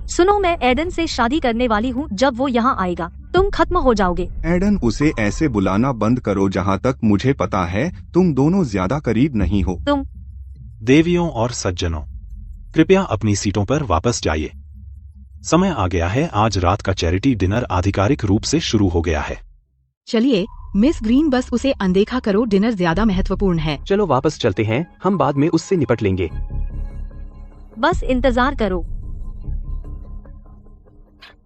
सुनो, मैं एडन से शादी करने वाली हूँ। जब वो यहाँ आएगा तुम खत्म हो जाओगे। एडन, उसे ऐसे बुलाना बंद करो। जहाँ तक मुझे पता है तुम दोनों ज्यादा करीब नहीं हो। तुम देवियों और सज्जनों, कृपया अपनी सीटों पर वापस जाइए। समय आ गया है। आज रात का चैरिटी डिनर आधिकारिक रूप से शुरू हो गया है। चलिए मिस ग्रीन, बस उसे अनदेखा करो। डिनर ज्यादा महत्वपूर्ण है। चलो वापस चलते हैं, हम बाद में उससे निपट लेंगे। बस इंतजार करो।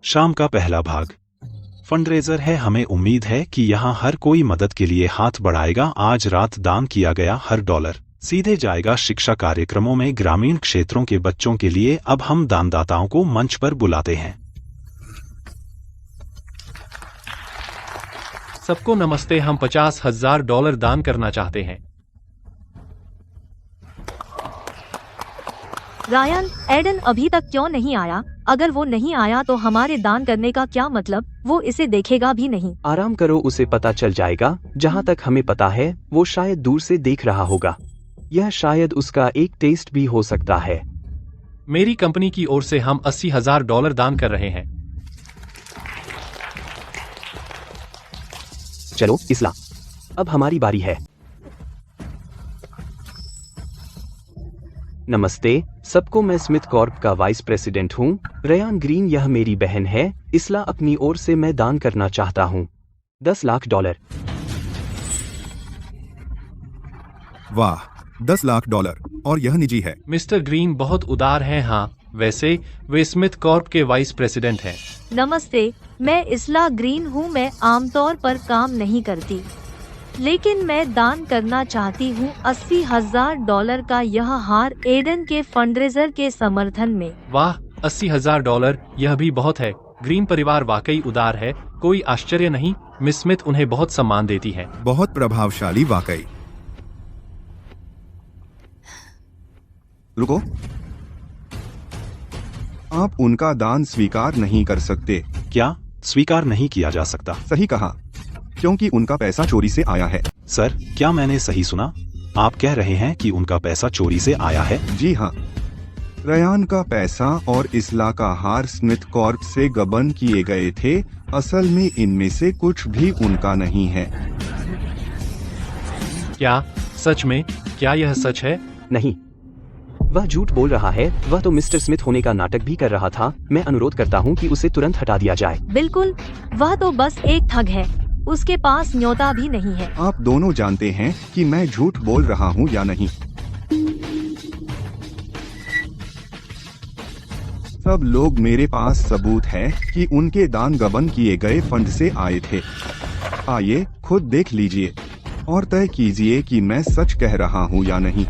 शाम का पहला भाग फंडरेजर है। हमें उम्मीद है कि यहाँ हर कोई मदद के लिए हाथ बढ़ाएगा। आज रात दान किया गया हर डॉलर सीधे जाएगा शिक्षा कार्यक्रमों में ग्रामीण क्षेत्रों के बच्चों के लिए। अब हम दानदाताओं को मंच पर बुलाते हैं। सबको नमस्ते। हम $50,000 दान करना चाहते हैं। रायन, एडन अभी तक क्यों नहीं आया? अगर वो नहीं आया तो हमारे दान करने का क्या मतलब? वो इसे देखेगा भी नहीं। आराम करो, उसे पता चल जाएगा। जहाँ तक हमें पता है वो शायद दूर से देख रहा होगा। यह शायद उसका एक टेस्ट भी हो सकता है। मेरी कंपनी की ओर से हम $80,000 दान कर रहे हैं। चलो इसला, अब हमारी बारी है। नमस्ते सबको, मैं स्मिथ कॉर्प का वाइस प्रेसिडेंट हूँ। रयान ग्रीन यह मेरी बहन है। इसला अपनी ओर से मैं दान करना चाहता हूँ $10 लाख। वाह, $10 लाख और यह निजी है। मिस्टर ग्रीन बहुत उदार हैं। हाँ, वैसे वे स्मिथ कॉर्प के वाइस प्रेसिडेंट हैं। नमस्ते, मैं इसला ग्रीन हूँ। मैं आमतौर पर काम नहीं करती, लेकिन मैं दान करना चाहती हूँ $80,000 का यह हार एडन के फंडरेजर के समर्थन में। वाह, $80,000, यह भी बहुत है। ग्रीन परिवार वाकई उदार है। कोई आश्चर्य नहीं, मिस स्मिथ उन्हें बहुत सम्मान देती हैं। बहुत प्रभावशाली वाकई। रुको, आप उनका दान स्वीकार नहीं कर सकते। क्या स्वीकार नहीं किया जा सकता? सही कहा, क्योंकि उनका पैसा चोरी से आया है। सर, क्या मैंने सही सुना? आप कह रहे हैं कि उनका पैसा चोरी से आया है? जी हाँ, रयान का पैसा और इसला का हार स्मिथ कॉर्प से गबन किए गए थे। असल में इनमें से कुछ भी उनका नहीं है। क्या सच में? क्या यह सच है? नहीं, वह झूठ बोल रहा है। वह तो मिस्टर स्मिथ होने का नाटक भी कर रहा था। मैं अनुरोध करता हूँ कि उसे तुरंत हटा दिया जाए। बिल्कुल, वह तो बस एक ठग है। उसके पास न्योता भी नहीं है। आप दोनों जानते हैं कि मैं झूठ बोल रहा हूँ या नहीं। सब लोग, मेरे पास सबूत है कि उनके दान गबन किए गए फंड से आए थे। आइए खुद देख लीजिए और तय कीजिए कि मैं सच कह रहा हूँ या नहीं।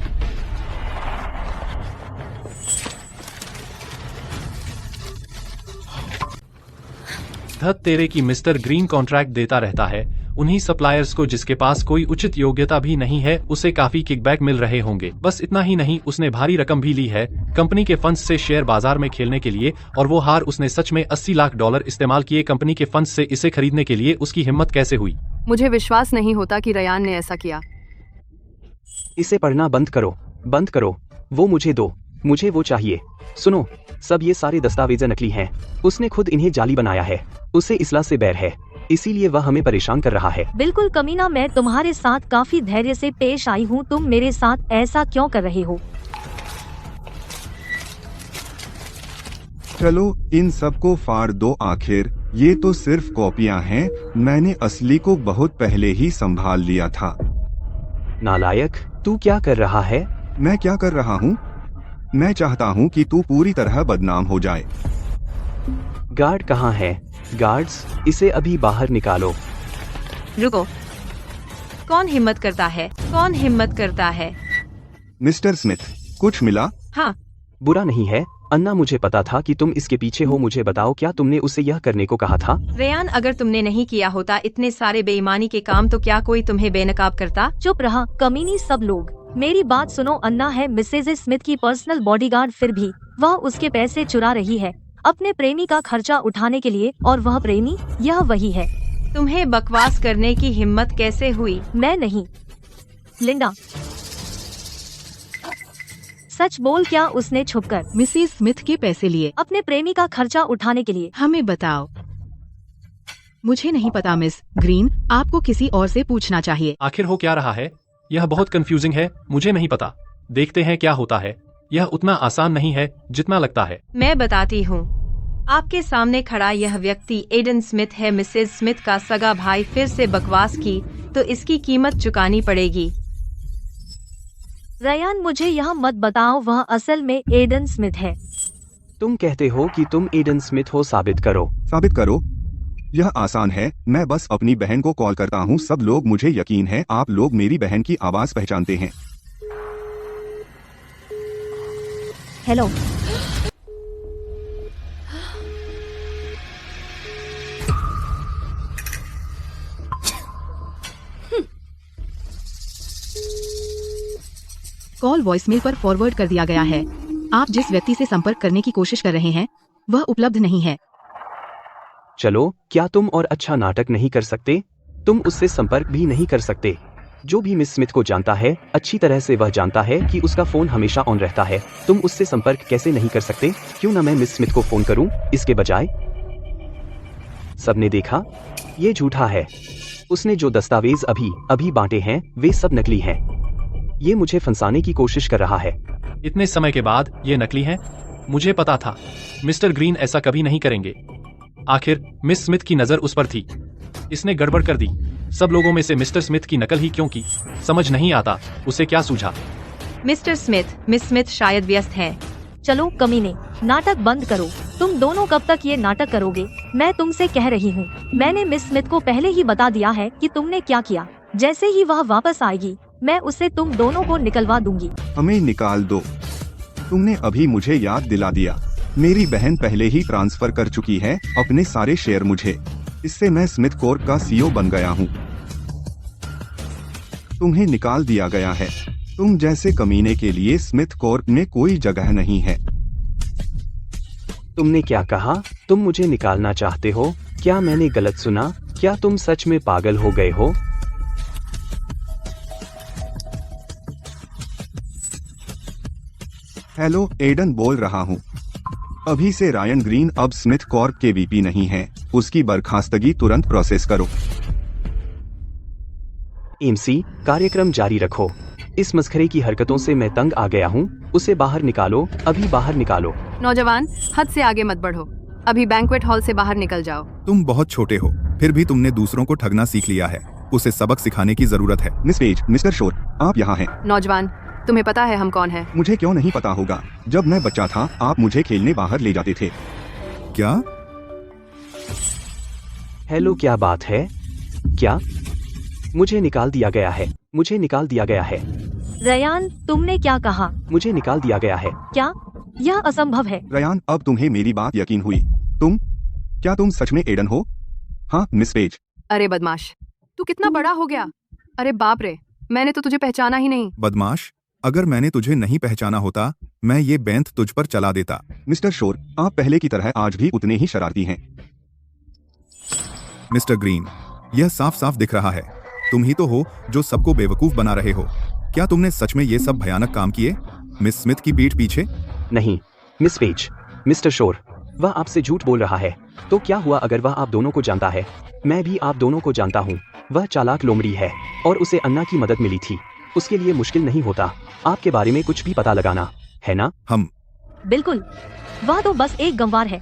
धत तेरे की मिस्टर ग्रीन कॉन्ट्रैक्ट देता रहता है उन्हीं सप्लायर्स को जिसके पास कोई उचित योग्यता भी नहीं है। उसे काफी किकबैक मिल रहे होंगे। बस इतना ही नहीं, उसने भारी रकम भी ली है कंपनी के फंड्स से शेयर बाजार में खेलने के लिए। और वो हार उसने सच में $80 लाख इस्तेमाल किए कंपनी के फंड्स से इसे खरीदने के लिए। उसकी हिम्मत कैसे हुई? मुझे विश्वास नहीं होता कि रयान ने ऐसा किया। इसे पढ़ना बंद करो, बंद करो। वो मुझे दो, मुझे वो चाहिए। सुनो, सब ये सारे दस्तावेज नकली हैं। उसने खुद इन्हें जाली बनाया है। उसे इसला से बैर है, इसीलिए वह हमें परेशान कर रहा है। बिल्कुल कमीना, मैं तुम्हारे साथ काफी धैर्य से पेश आई हूँ। तुम मेरे साथ ऐसा क्यों कर रहे हो? चलो इन सबको फाड़ दो। आखिर ये तो सिर्फ कॉपियां हैं। मैंने असली को बहुत पहले ही संभाल लिया था। नालायक, तू क्या कर रहा है? मैं क्या कर रहा हूँ? मैं चाहता हूँ कि तू पूरी तरह बदनाम हो जाए। गार्ड कहाँ है? गार्ड्स, इसे अभी बाहर निकालो। रुको, कौन हिम्मत करता है? कौन हिम्मत करता है? मिस्टर स्मिथ, कुछ मिला? हाँ, बुरा नहीं है अन्ना, मुझे पता था कि तुम इसके पीछे हो। मुझे बताओ, क्या तुमने उसे यह करने को कहा था? रेयान, अगर तुमने नहीं किया होता इतने सारे बेईमानी के काम, तो क्या कोई तुम्हें बेनकाब करता? चुप रहा कमीनी सब लोग। मेरी बात सुनो। अन्ना है मिसेज स्मिथ की पर्सनल बॉडीगार्ड, फिर भी वह उसके पैसे चुरा रही है अपने प्रेमी का खर्चा उठाने के लिए। और वह प्रेमी यह वही है। तुम्हें बकवास करने की हिम्मत कैसे हुई? मैं नहीं। लिंडा, सच बोल, क्या उसने छुपकर मिसेस स्मिथ के पैसे लिए अपने प्रेमी का खर्चा उठाने के लिए? हमें बताओ। मुझे नहीं पता मिस ग्रीन, आपको किसी और से पूछना चाहिए। आखिर हो क्या रहा है? यह बहुत कंफ्यूजिंग है। मुझे नहीं पता। देखते हैं क्या होता है। यह उतना आसान नहीं है जितना लगता है। मैं बताती हूँ। आपके सामने खड़ा यह व्यक्ति एडन स्मिथ है, मिसेज स्मिथ का सगा भाई। फिर से बकवास की तो इसकी कीमत चुकानी पड़ेगी। रयान, मुझे यह मत बताओ वह असल में एडन स्मिथ है। तुम कहते हो कि तुम एडन स्मिथ हो, साबित करो। साबित करो? यह आसान है, मैं बस अपनी बहन को कॉल करता हूँ। सब लोग, मुझे यकीन है आप लोग मेरी बहन की आवाज पहचानते हैं। हेलो। कॉल वॉइसमेल पर फॉरवर्ड कर दिया गया है। आप जिस व्यक्ति से संपर्क करने की कोशिश कर रहे हैं वह उपलब्ध नहीं है। चलो, क्या तुम और अच्छा नाटक नहीं कर सकते? तुम उससे संपर्क भी नहीं कर सकते। जो भी मिस स्मिथ को जानता है अच्छी तरह से वह जानता है कि उसका फोन हमेशा ऑन रहता है। तुम उससे संपर्क कैसे नहीं कर सकते? क्यों ना मैं मिस स्मिथ को फोन करूं इसके बजाय? सबने देखा, ये झूठा है। उसने जो दस्तावेज अभी बांटे हैं वे सब नकली हैं। ये मुझे फंसाने की कोशिश कर रहा है। इतने समय के बाद ये नकली हैं? मुझे पता था मिस्टर ग्रीन ऐसा कभी नहीं करेंगे। आखिर मिस स्मिथ की नजर उस पर थी, इसने गड़बड़ कर दी। सब लोगों में से मिस्टर स्मिथ की नकल ही क्यों की? समझ नहीं आता उसे क्या सूझा। मिस्टर स्मिथ, मिस स्मिथ शायद व्यस्त हैं। चलो कमीने, नाटक बंद करो। तुम दोनों कब तक ये नाटक करोगे? मैं तुमसे कह रही हूँ, मैंने मिस स्मिथ को पहले ही बता दिया है कि तुमने क्या किया। जैसे ही वह वापस आएगी मैं उसे तुम दोनों को निकलवा दूंगी। हमें निकाल दो। तुमने अभी मुझे याद दिला दिया, मेरी बहन पहले ही ट्रांसफर कर चुकी है अपने सारे शेयर मुझे। इससे मैं स्मिथ कॉर्प का सीईओ बन गया हूँ। तुम्हें निकाल दिया गया है। तुम जैसे कमीने के लिए स्मिथ कॉर्प में कोई जगह नहीं है। तुमने क्या कहा? तुम मुझे निकालना चाहते हो? क्या मैंने गलत सुना? क्या तुम सच में पागल हो गए हो? हेलो, एडन बोल रहा हूँ। अभी से रायन ग्रीन अब स्मिथ कॉर्प के वीपी नहीं है। उसकी बर्खास्तगी तुरंत प्रोसेस करो। एमसी, कार्यक्रम जारी रखो। इस मस्खरे की हरकतों से मैं तंग आ गया हूँ। उसे बाहर निकालो, अभी बाहर निकालो। नौजवान, हद से आगे मत बढ़ो। अभी बैंक्वेट हॉल से बाहर निकल जाओ। तुम बहुत छोटे हो, फिर भी तुमने दूसरों को ठगना सीख लिया है। उसे सबक सिखाने की जरूरत है। मिस पेज, मिस्टर शोर, आप यहाँ हैं। नौजवान, तुम्हें पता है हम कौन हैं? मुझे क्यों नहीं पता होगा? जब मैं बच्चा था आप मुझे खेलने बाहर ले जाते थे। क्या? हेलो, क्या बात है? क्या? मुझे निकाल दिया गया है। मुझे निकाल दिया गया है। रयान, तुमने क्या कहा? मुझे निकाल दिया गया है। क्या? यह असंभव है। रयान, अब तुम्हें मेरी बात यकीन हुई? क्या तुम सच में एडन हो? हाँ मिस पेज। अरे बदमाश, तू कितना बड़ा हो गया। अरे बाप रे, मैंने तो तुझे पहचाना ही नहीं। बदमाश, अगर मैंने तुझे नहीं पहचाना होता मैं ये बेंत तुझ पर चला देता। मिस्टर शोर, आप पहले की तरह आज भी उतने ही शरारती हैं। मिस्टर ग्रीन, यह साफ साफ दिख रहा है तुम ही तो हो जो सबको बेवकूफ बना रहे हो। क्या तुमने सच में ये सब भयानक काम किए मिस स्मिथ की पीठ पीछे? नहीं मिस पेज, मिस्टर शोर, वह आपसे झूठ बोल रहा है। तो क्या हुआ अगर वह आप दोनों को जानता है? मैं भी आप दोनों को जानता हूँ। वह चालाक लोमड़ी है और उसे अन्ना की मदद मिली थी। उसके लिए मुश्किल नहीं होता आपके बारे में कुछ भी पता लगाना, है ना? हम बिल्कुल, वह तो बस एक गंवार है।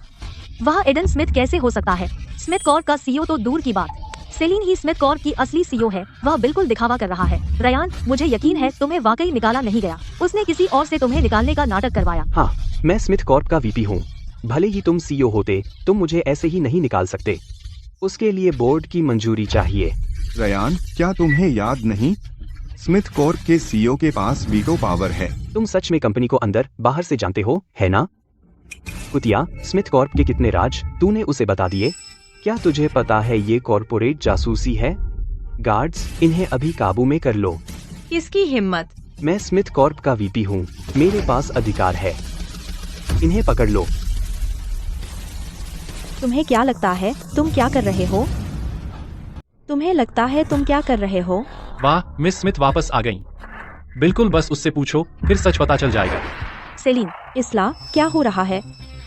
वह एडन स्मिथ कैसे हो सकता है? स्मिथ कॉर्प का सीईओ तो दूर की बात, सेलिन ही स्मिथ कॉर्प की असली सीईओ है। वह बिल्कुल दिखावा कर रहा है। रयान, मुझे यकीन है तुम्हें वाकई निकाला नहीं गया। उसने किसी और से तुम्हें निकालने का नाटक करवाया। हाँ, मैं स्मिथ कॉर्प का वीपी हूँ। भले ही तुम सीईओ होते, तुम मुझे ऐसे ही नहीं निकाल सकते। उसके लिए बोर्ड की मंजूरी चाहिए। रयान, क्या तुम्हें याद नहीं? स्मिथ कॉर्प के सीईओ के पास वीटो पावर है। तुम सच में कंपनी को अंदर बाहर से जानते हो, है ना? कुतिया, स्मिथ कॉर्प के कितने राज तूने उसे बता दिए? क्या तुझे पता है ये कॉर्पोरेट जासूसी है? गार्ड्स, इन्हें अभी काबू में कर लो। किसकी हिम्मत? मैं स्मिथ कॉर्प का वीपी हूँ, मेरे पास अधिकार है। इन्हें पकड़ लो। तुम्हें क्या लगता है तुम क्या कर रहे हो? तुम्हें लगता है तुम क्या कर रहे हो? वाह, मिस स्मिथ वापस आ गईं। बिल्कुल, बस उससे पूछो, फिर सच पता चल जाएगा। सेलिन, इसला, क्या हो रहा है?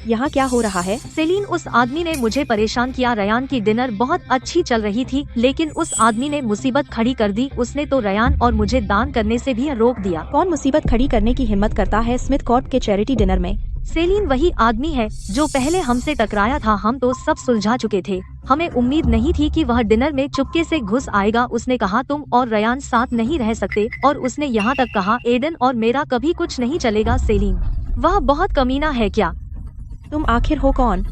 यहाँ क्या हो रहा है? सेलिन, उस आदमी ने मुझे परेशान किया। रयान की डिनर बहुत अच्छी चल रही थी, लेकिन उस आदमी ने मुसीबत खड़ी कर दी। उसने तो रयान और मुझे दान करने से भी रोक दिया। कौन मुसीबत खड़ी करने की हिम्मत करता है स्मिथ कॉर्प के चैरिटी डिनर में? सेलिन वही आदमी है जो पहले हमसे टकराया था। हम तो सब सुलझा चुके थे। हमें उम्मीद नहीं थी कि वह डिनर में चुपके से घुस आएगा। उसने कहा तुम और रयान साथ नहीं रह सकते, और उसने यहाँ तक कहा एडन और मेरा कभी कुछ नहीं चलेगा। सेलिन, वह बहुत कमीना है। क्या तुम आखिर हो कौन?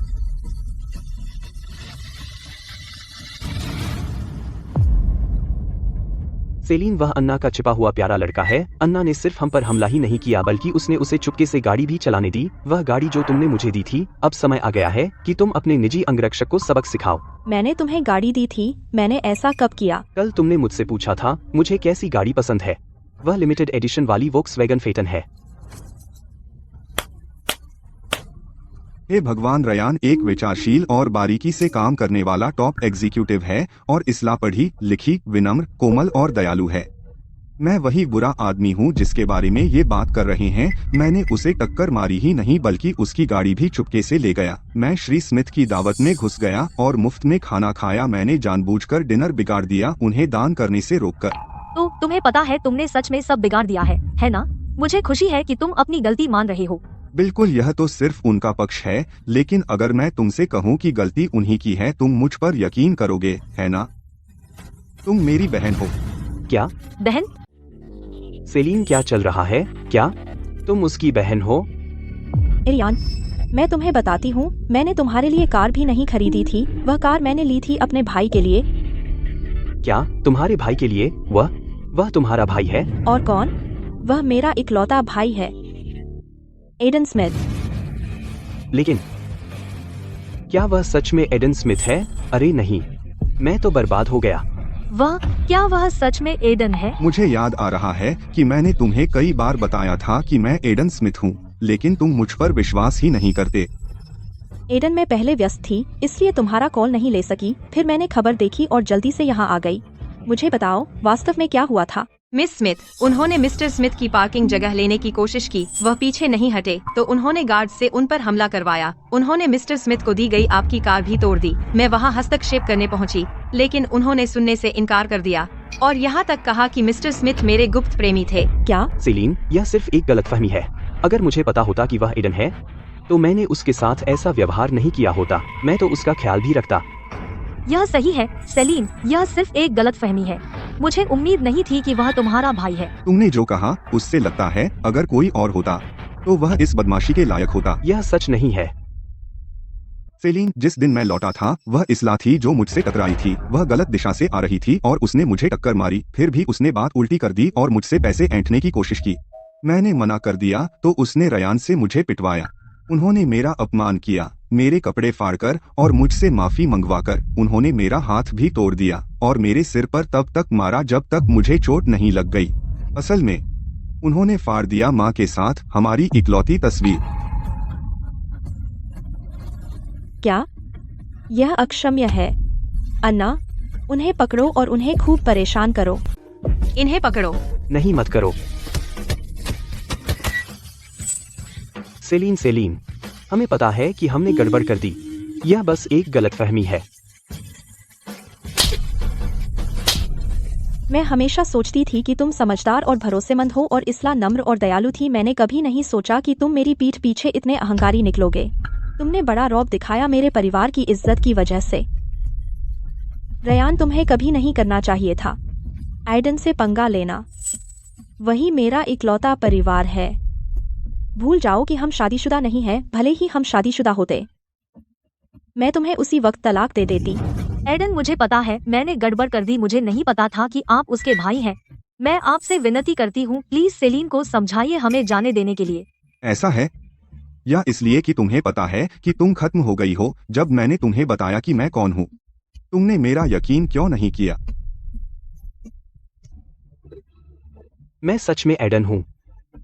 सेलिन वह अन्ना का छिपा हुआ प्यारा लड़का है। अन्ना ने सिर्फ हम पर हमला ही नहीं किया बल्कि उसने उसे चुपके से गाड़ी भी चलाने दी, वह गाड़ी जो तुमने मुझे दी थी। अब समय आ गया है कि तुम अपने निजी अंगरक्षक को सबक सिखाओ। मैंने तुम्हें गाड़ी दी थी, मैंने ऐसा कब किया? कल तुमने मुझसे पूछा था मुझे कैसी गाड़ी पसंद है। वह लिमिटेड एडिशन वाली वोक्सवैगन फेटन है। हे भगवान, रयान एक विचारशील और बारीकी से काम करने वाला टॉप एग्जीक्यूटिव है और इसला पढ़ी लिखी, विनम्र, कोमल और दयालु है। मैं वही बुरा आदमी हूँ जिसके बारे में ये बात कर रहे हैं। मैंने उसे टक्कर मारी ही नहीं बल्कि उसकी गाड़ी भी चुपके से ले गया। मैं श्री स्मिथ की दावत में घुस गया और मुफ्त में खाना खाया। मैंने जानबूझकर डिनर बिगाड़ दिया, उन्हें दान करने से रोककर। तो तुम्हें पता है तुमने सच में सब बिगाड़ दिया है ना? मुझे खुशी है कि तुम अपनी गलती मान रहे हो। बिल्कुल, यह तो सिर्फ उनका पक्ष है, लेकिन अगर मैं तुमसे कहूँ कि गलती उन्हीं की है, तुम मुझ पर यकीन करोगे, है ना? तुम मेरी बहन हो। क्या? बहन? सेलिन क्या चल रहा है? क्या तुम उसकी बहन हो? एरियान, मैं तुम्हें बताती हूँ, मैंने तुम्हारे लिए कार भी नहीं खरीदी थी। वह कार मैंने ली थी अपने भाई के लिए। क्या तुम्हारे भाई के लिए? वह तुम्हारा भाई है? और कौन? वह मेरा इकलौता भाई है, एडन स्मिथ। लेकिन क्या वह सच में एडन स्मिथ है? अरे नहीं, मैं तो बर्बाद हो गया। क्या वह सच में एडन है? मुझे याद आ रहा है कि मैंने तुम्हें कई बार बताया था कि मैं एडन स्मिथ हूँ, लेकिन तुम मुझ पर विश्वास ही नहीं करते। एडन मैं पहले व्यस्त थी, इसलिए तुम्हारा कॉल नहीं ले सकी। फिर मैंने खबर देखी और जल्दी से यहाँ आ गई। मुझे बताओ वास्तव में क्या हुआ था? मिस स्मिथ, उन्होंने मिस्टर स्मिथ की पार्किंग जगह लेने की कोशिश की, वह पीछे नहीं हटे तो उन्होंने गार्ड से उन पर हमला करवाया। उन्होंने मिस्टर स्मिथ को दी गई आपकी कार भी तोड़ दी। मैं वहां हस्तक्षेप करने पहुंची, लेकिन उन्होंने सुनने से इनकार कर दिया और यहाँ तक कहा कि मिस्टर स्मिथ मेरे गुप्त प्रेमी थे। क्या? सेलिन, यह सिर्फ एक गलतफहमी है। अगर मुझे पता होता कि वह एडन है तो मैंने उसके साथ ऐसा व्यवहार नहीं किया होता। मैं तो उसका ख्याल भी रखता। यह सही है सेलिन, यह सिर्फ एक गलतफहमी है। मुझे उम्मीद नहीं थी कि वह तुम्हारा भाई है। तुमने जो कहा उससे लगता है अगर कोई और होता तो वह इस बदमाशी के लायक होता। यह सच नहीं है। सेलिन, जिस दिन मैं लौटा था वह इसला थी जो मुझसे टकराई थी। वह गलत दिशा से आ रही थी और उसने मुझे टक्कर मारी। फिर भी उसने बात उल्टी कर दी और मुझसे पैसे ऐंठने की कोशिश की। मैंने मना कर दिया तो उसने रयान से मुझे पिटवाया। उन्होंने मेरा अपमान किया, मेरे कपड़े फाड़कर और मुझसे माफी मंगवाकर। उन्होंने मेरा हाथ भी तोड़ दिया और मेरे सिर पर तब तक मारा जब तक मुझे चोट नहीं लग गई। असल में उन्होंने फाड़ दिया माँ के साथ हमारी इकलौती तस्वीर। क्या? यह अक्षम्य है। अन्ना, उन्हें पकड़ो और उन्हें खूब परेशान करो। इन्हें पकड़ो। नहीं, मत करो। सेलिन, हमें पता है कि हमने गड़बड़ कर दी। यह बस एक गलतफहमी है। मैं हमेशा सोचती थी कि तुम समझदार और भरोसेमंद हो और इसला नम्र और दयालु थी। मैंने कभी नहीं सोचा कि तुम मेरी पीठ पीछे इतने अहंकारी निकलोगे। तुमने बड़ा रौब दिखाया मेरे परिवार की इज्जत की वजह से। रयान, तुम्हें कभी नहीं करना चाहिए था एडन से पंगा लेना। वही मेरा इकलौता परिवार है। भूल जाओ कि हम शादीशुदा नहीं हैं, भले ही हम शादीशुदा होते। मैं तुम्हें उसी वक्त तलाक दे देती। एडन, मुझे पता है मैंने गड़बड़ कर दी। मुझे नहीं पता था कि आप उसके भाई हैं। मैं आपसे विनती करती हूँ, प्लीज सेलिन को समझाइए हमें जाने देने के लिए। ऐसा है या इसलिए कि तुम्हें पता है कि तुम खत्म हो गई हो जब मैंने तुम्हें बताया कि मैं कौन हूँ? तुमने मेरा यकीन क्यों नहीं किया? मैं सच में एडन हूँ।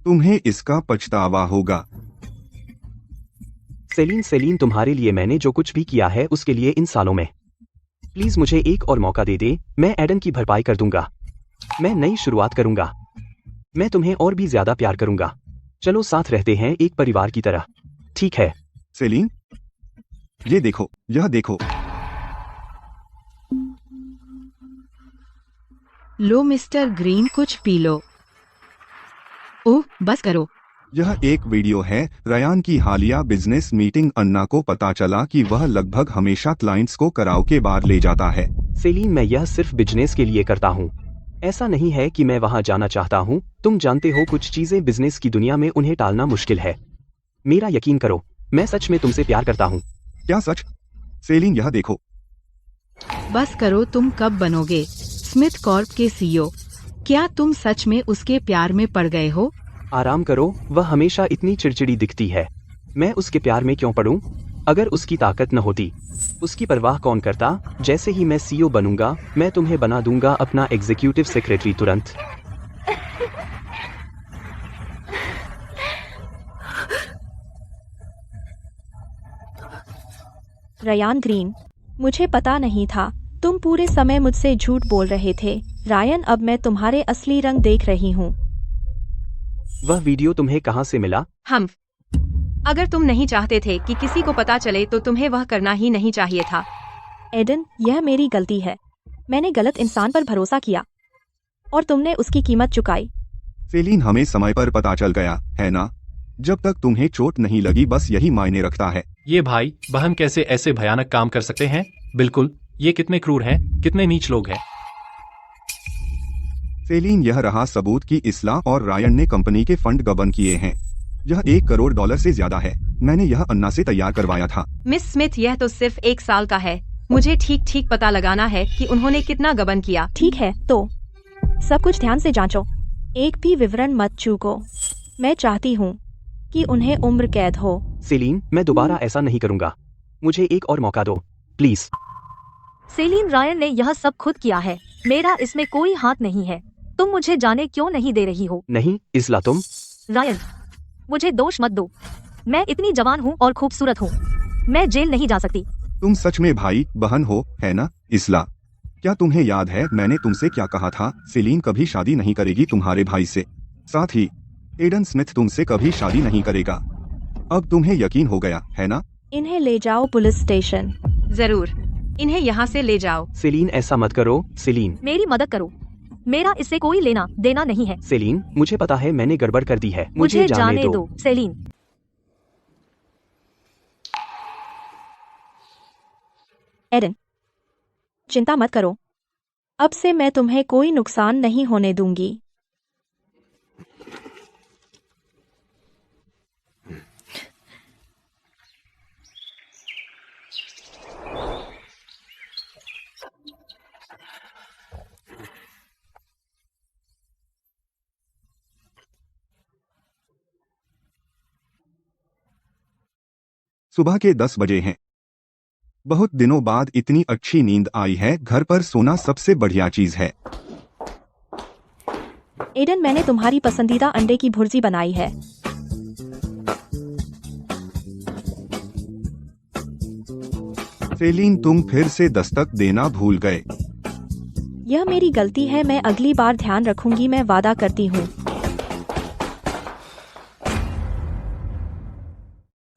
तुम्हें इसका पछतावा होगा। सेलिन, तुम्हारे लिए मैंने जो कुछ भी किया है उसके लिए इन सालों में प्लीज मुझे एक और मौका दे दे। मैं एडन की भरपाई कर दूंगा। मैं नई शुरुआत करूंगा। मैं तुम्हें और भी ज्यादा प्यार करूंगा। चलो साथ रहते हैं एक परिवार की तरह, ठीक है? सेलिन, ये देखो, यह देखो। लो मिस्टर ग्रीन, कुछ पी लो। ओह, बस करो। यह एक वीडियो है रयान की हालिया बिजनेस मीटिंग। अन्ना को पता चला कि वह लगभग हमेशा क्लाइंट्स को कराओके बार ले जाता है। सेलिन, मैं यह सिर्फ बिजनेस के लिए करता हूँ। ऐसा नहीं है कि मैं वहाँ जाना चाहता हूँ। तुम जानते हो कुछ चीजें बिजनेस की दुनिया में उन्हें टालना मुश्किल है। मेरा यकीन करो, मैं सच में तुमसे प्यार करता हूँ। क्या सच? सेलिन यह देखो। बस करो, तुम कब बनोगे स्मिथ कॉर्प के सीईओ? क्या तुम सच में उसके प्यार में पड़ गए हो? आराम करो, वह हमेशा इतनी चिड़चिड़ी दिखती है। मैं उसके प्यार में क्यों पड़ूं? अगर उसकी ताकत न होती, उसकी परवाह कौन करता? जैसे ही मैं सीईओ बनूंगा, मैं तुम्हें बना दूंगा अपना एग्जीक्यूटिव सेक्रेटरी तुरंत। रायन ग्रीन, मुझे पता नहीं था। तुम पूरे समय मुझसे झूठ बोल रहे थे। रायन, अब मैं तुम्हारे असली रंग देख रही हूँ। वह वीडियो तुम्हें कहाँ से मिला? हम अगर तुम नहीं चाहते थे कि किसी को पता चले तो तुम्हें वह करना ही नहीं चाहिए था। एडन, यह मेरी गलती है। मैंने गलत इंसान पर भरोसा किया और तुमने उसकी कीमत चुकाई। सेलिन, हमें समय पर पता चल गया है ना? जब तक तुम्हें चोट नहीं लगी, बस यही मायने रखता है। ये भाई बहन कैसे ऐसे भयानक काम कर सकते हैं? बिल्कुल, ये कितने क्रूर हैं, कितने नीच लोग हैं। सेलिन, यह रहा सबूत कि इसला और रायन ने कंपनी के फंड गबन किए हैं। यह $1 करोड़ से ज्यादा है। मैंने यह अन्ना से तैयार करवाया था। मिस स्मिथ, यह तो सिर्फ 1 साल का है। मुझे ठीक ठीक पता लगाना है कि उन्होंने कितना गबन किया। ठीक है, तो सब कुछ ध्यान से जांचो, एक भी विवरण मत चूको। मैं चाहती हूँ कि उन्हें उम्र कैद हो। सेलिन, मैं दोबारा ऐसा नहीं करूंगा। मुझे एक और मौका दो, प्लीज। सेलिन, रायन ने यह सब खुद किया है। मेरा इसमें कोई हाथ नहीं है। तुम मुझे जाने क्यों नहीं दे रही हो? नहीं, इसला तुम। रायन, मुझे दोष मत दो। मैं इतनी जवान हूँ और खूबसूरत हूँ। मैं जेल नहीं जा सकती। तुम सच में भाई बहन हो, है ना इसला? क्या तुम्हें याद है मैंने तुमसे क्या कहा था? सेलिन कभी शादी नहीं करेगी तुम्हारे भाई से। साथ ही एडन स्मिथ तुमसे कभी शादी नहीं करेगा। अब तुम्हें यकीन हो गया है ना? इन्हें ले जाओ पुलिस स्टेशन। जरूर, इन्हें यहाँ से ले जाओ। सेलिन, ऐसा मत करो। सेलिन, मेरी मदद करो। मेरा इससे कोई लेना देना नहीं है। सेलिन, मुझे पता है मैंने गड़बड़ कर दी है। मुझे जाने दो। सेलिन, एडन, चिंता मत करो। अब से मैं तुम्हें कोई नुकसान नहीं होने दूंगी। सुबह के 10 बजे हैं। बहुत दिनों बाद इतनी अच्छी नींद आई है। घर पर सोना सबसे बढ़िया चीज है। एडन, मैंने तुम्हारी पसंदीदा अंडे की भुर्जी बनाई है। सेलिन, तुम फिर से दस्तक देना भूल गए। यह मेरी गलती है। मैं अगली बार ध्यान रखूंगी, मैं वादा करती हूँ।